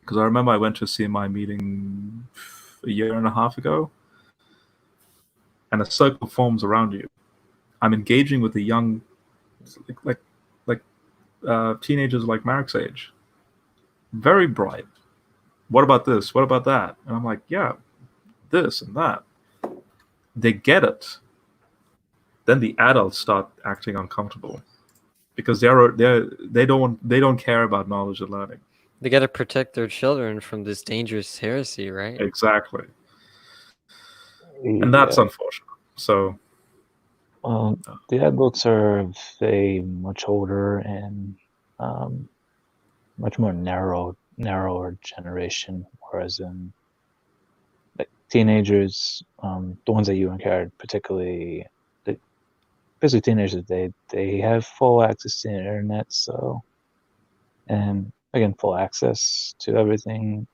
Because I remember I went to a CMI meeting a year and a half ago, and a circle forms around you. I'm engaging with the young, like teenagers like Marek's age, very bright. What about this? What about that? And I'm like, yeah, this and that. They get it. Then the adults start acting uncomfortable because they don't care about knowledge and learning. They got to protect their children from this dangerous heresy, right? Exactly, and that's unfortunate. So, the adults are a much older and much more narrower generation, whereas in like teenagers, the ones that you encountered, particularly teenagers, they have full access to the internet, so, and again, full access to everything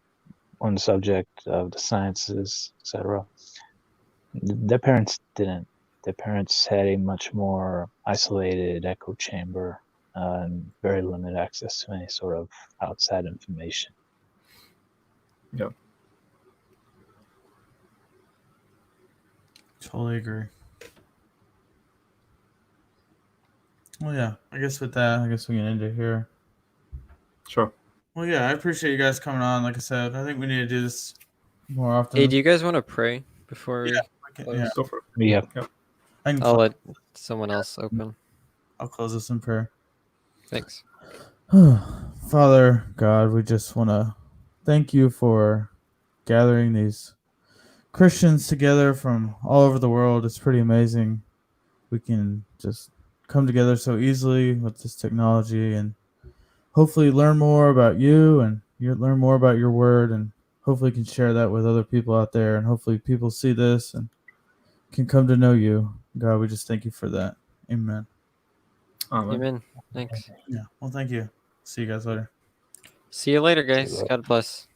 on the subject of the sciences, etc. Their parents didn't. Their parents had a much more isolated echo chamber and very limited access to any sort of outside information. yeah. Totally agree. Well, yeah. I guess with that, I guess we can end it here. Sure. Well, yeah. I appreciate you guys coming on. Like I said, I think we need to do this more often. Hey, do you guys want to pray before we Yeah. close? Go for it. Yeah. I can I'll let someone else open. I'll close this in prayer. Thanks. Father God, we just want to thank you for gathering these Christians together from all over the world. It's pretty amazing. We can just come together so easily with this technology and hopefully learn more about you and learn more about your word, and hopefully can share that with other people out there, and hopefully people see this and can come to know you. God, we just thank you for that. Amen. Amen. Thanks. Yeah. Well, thank you. See you guys later. See you later, guys. you. God bless.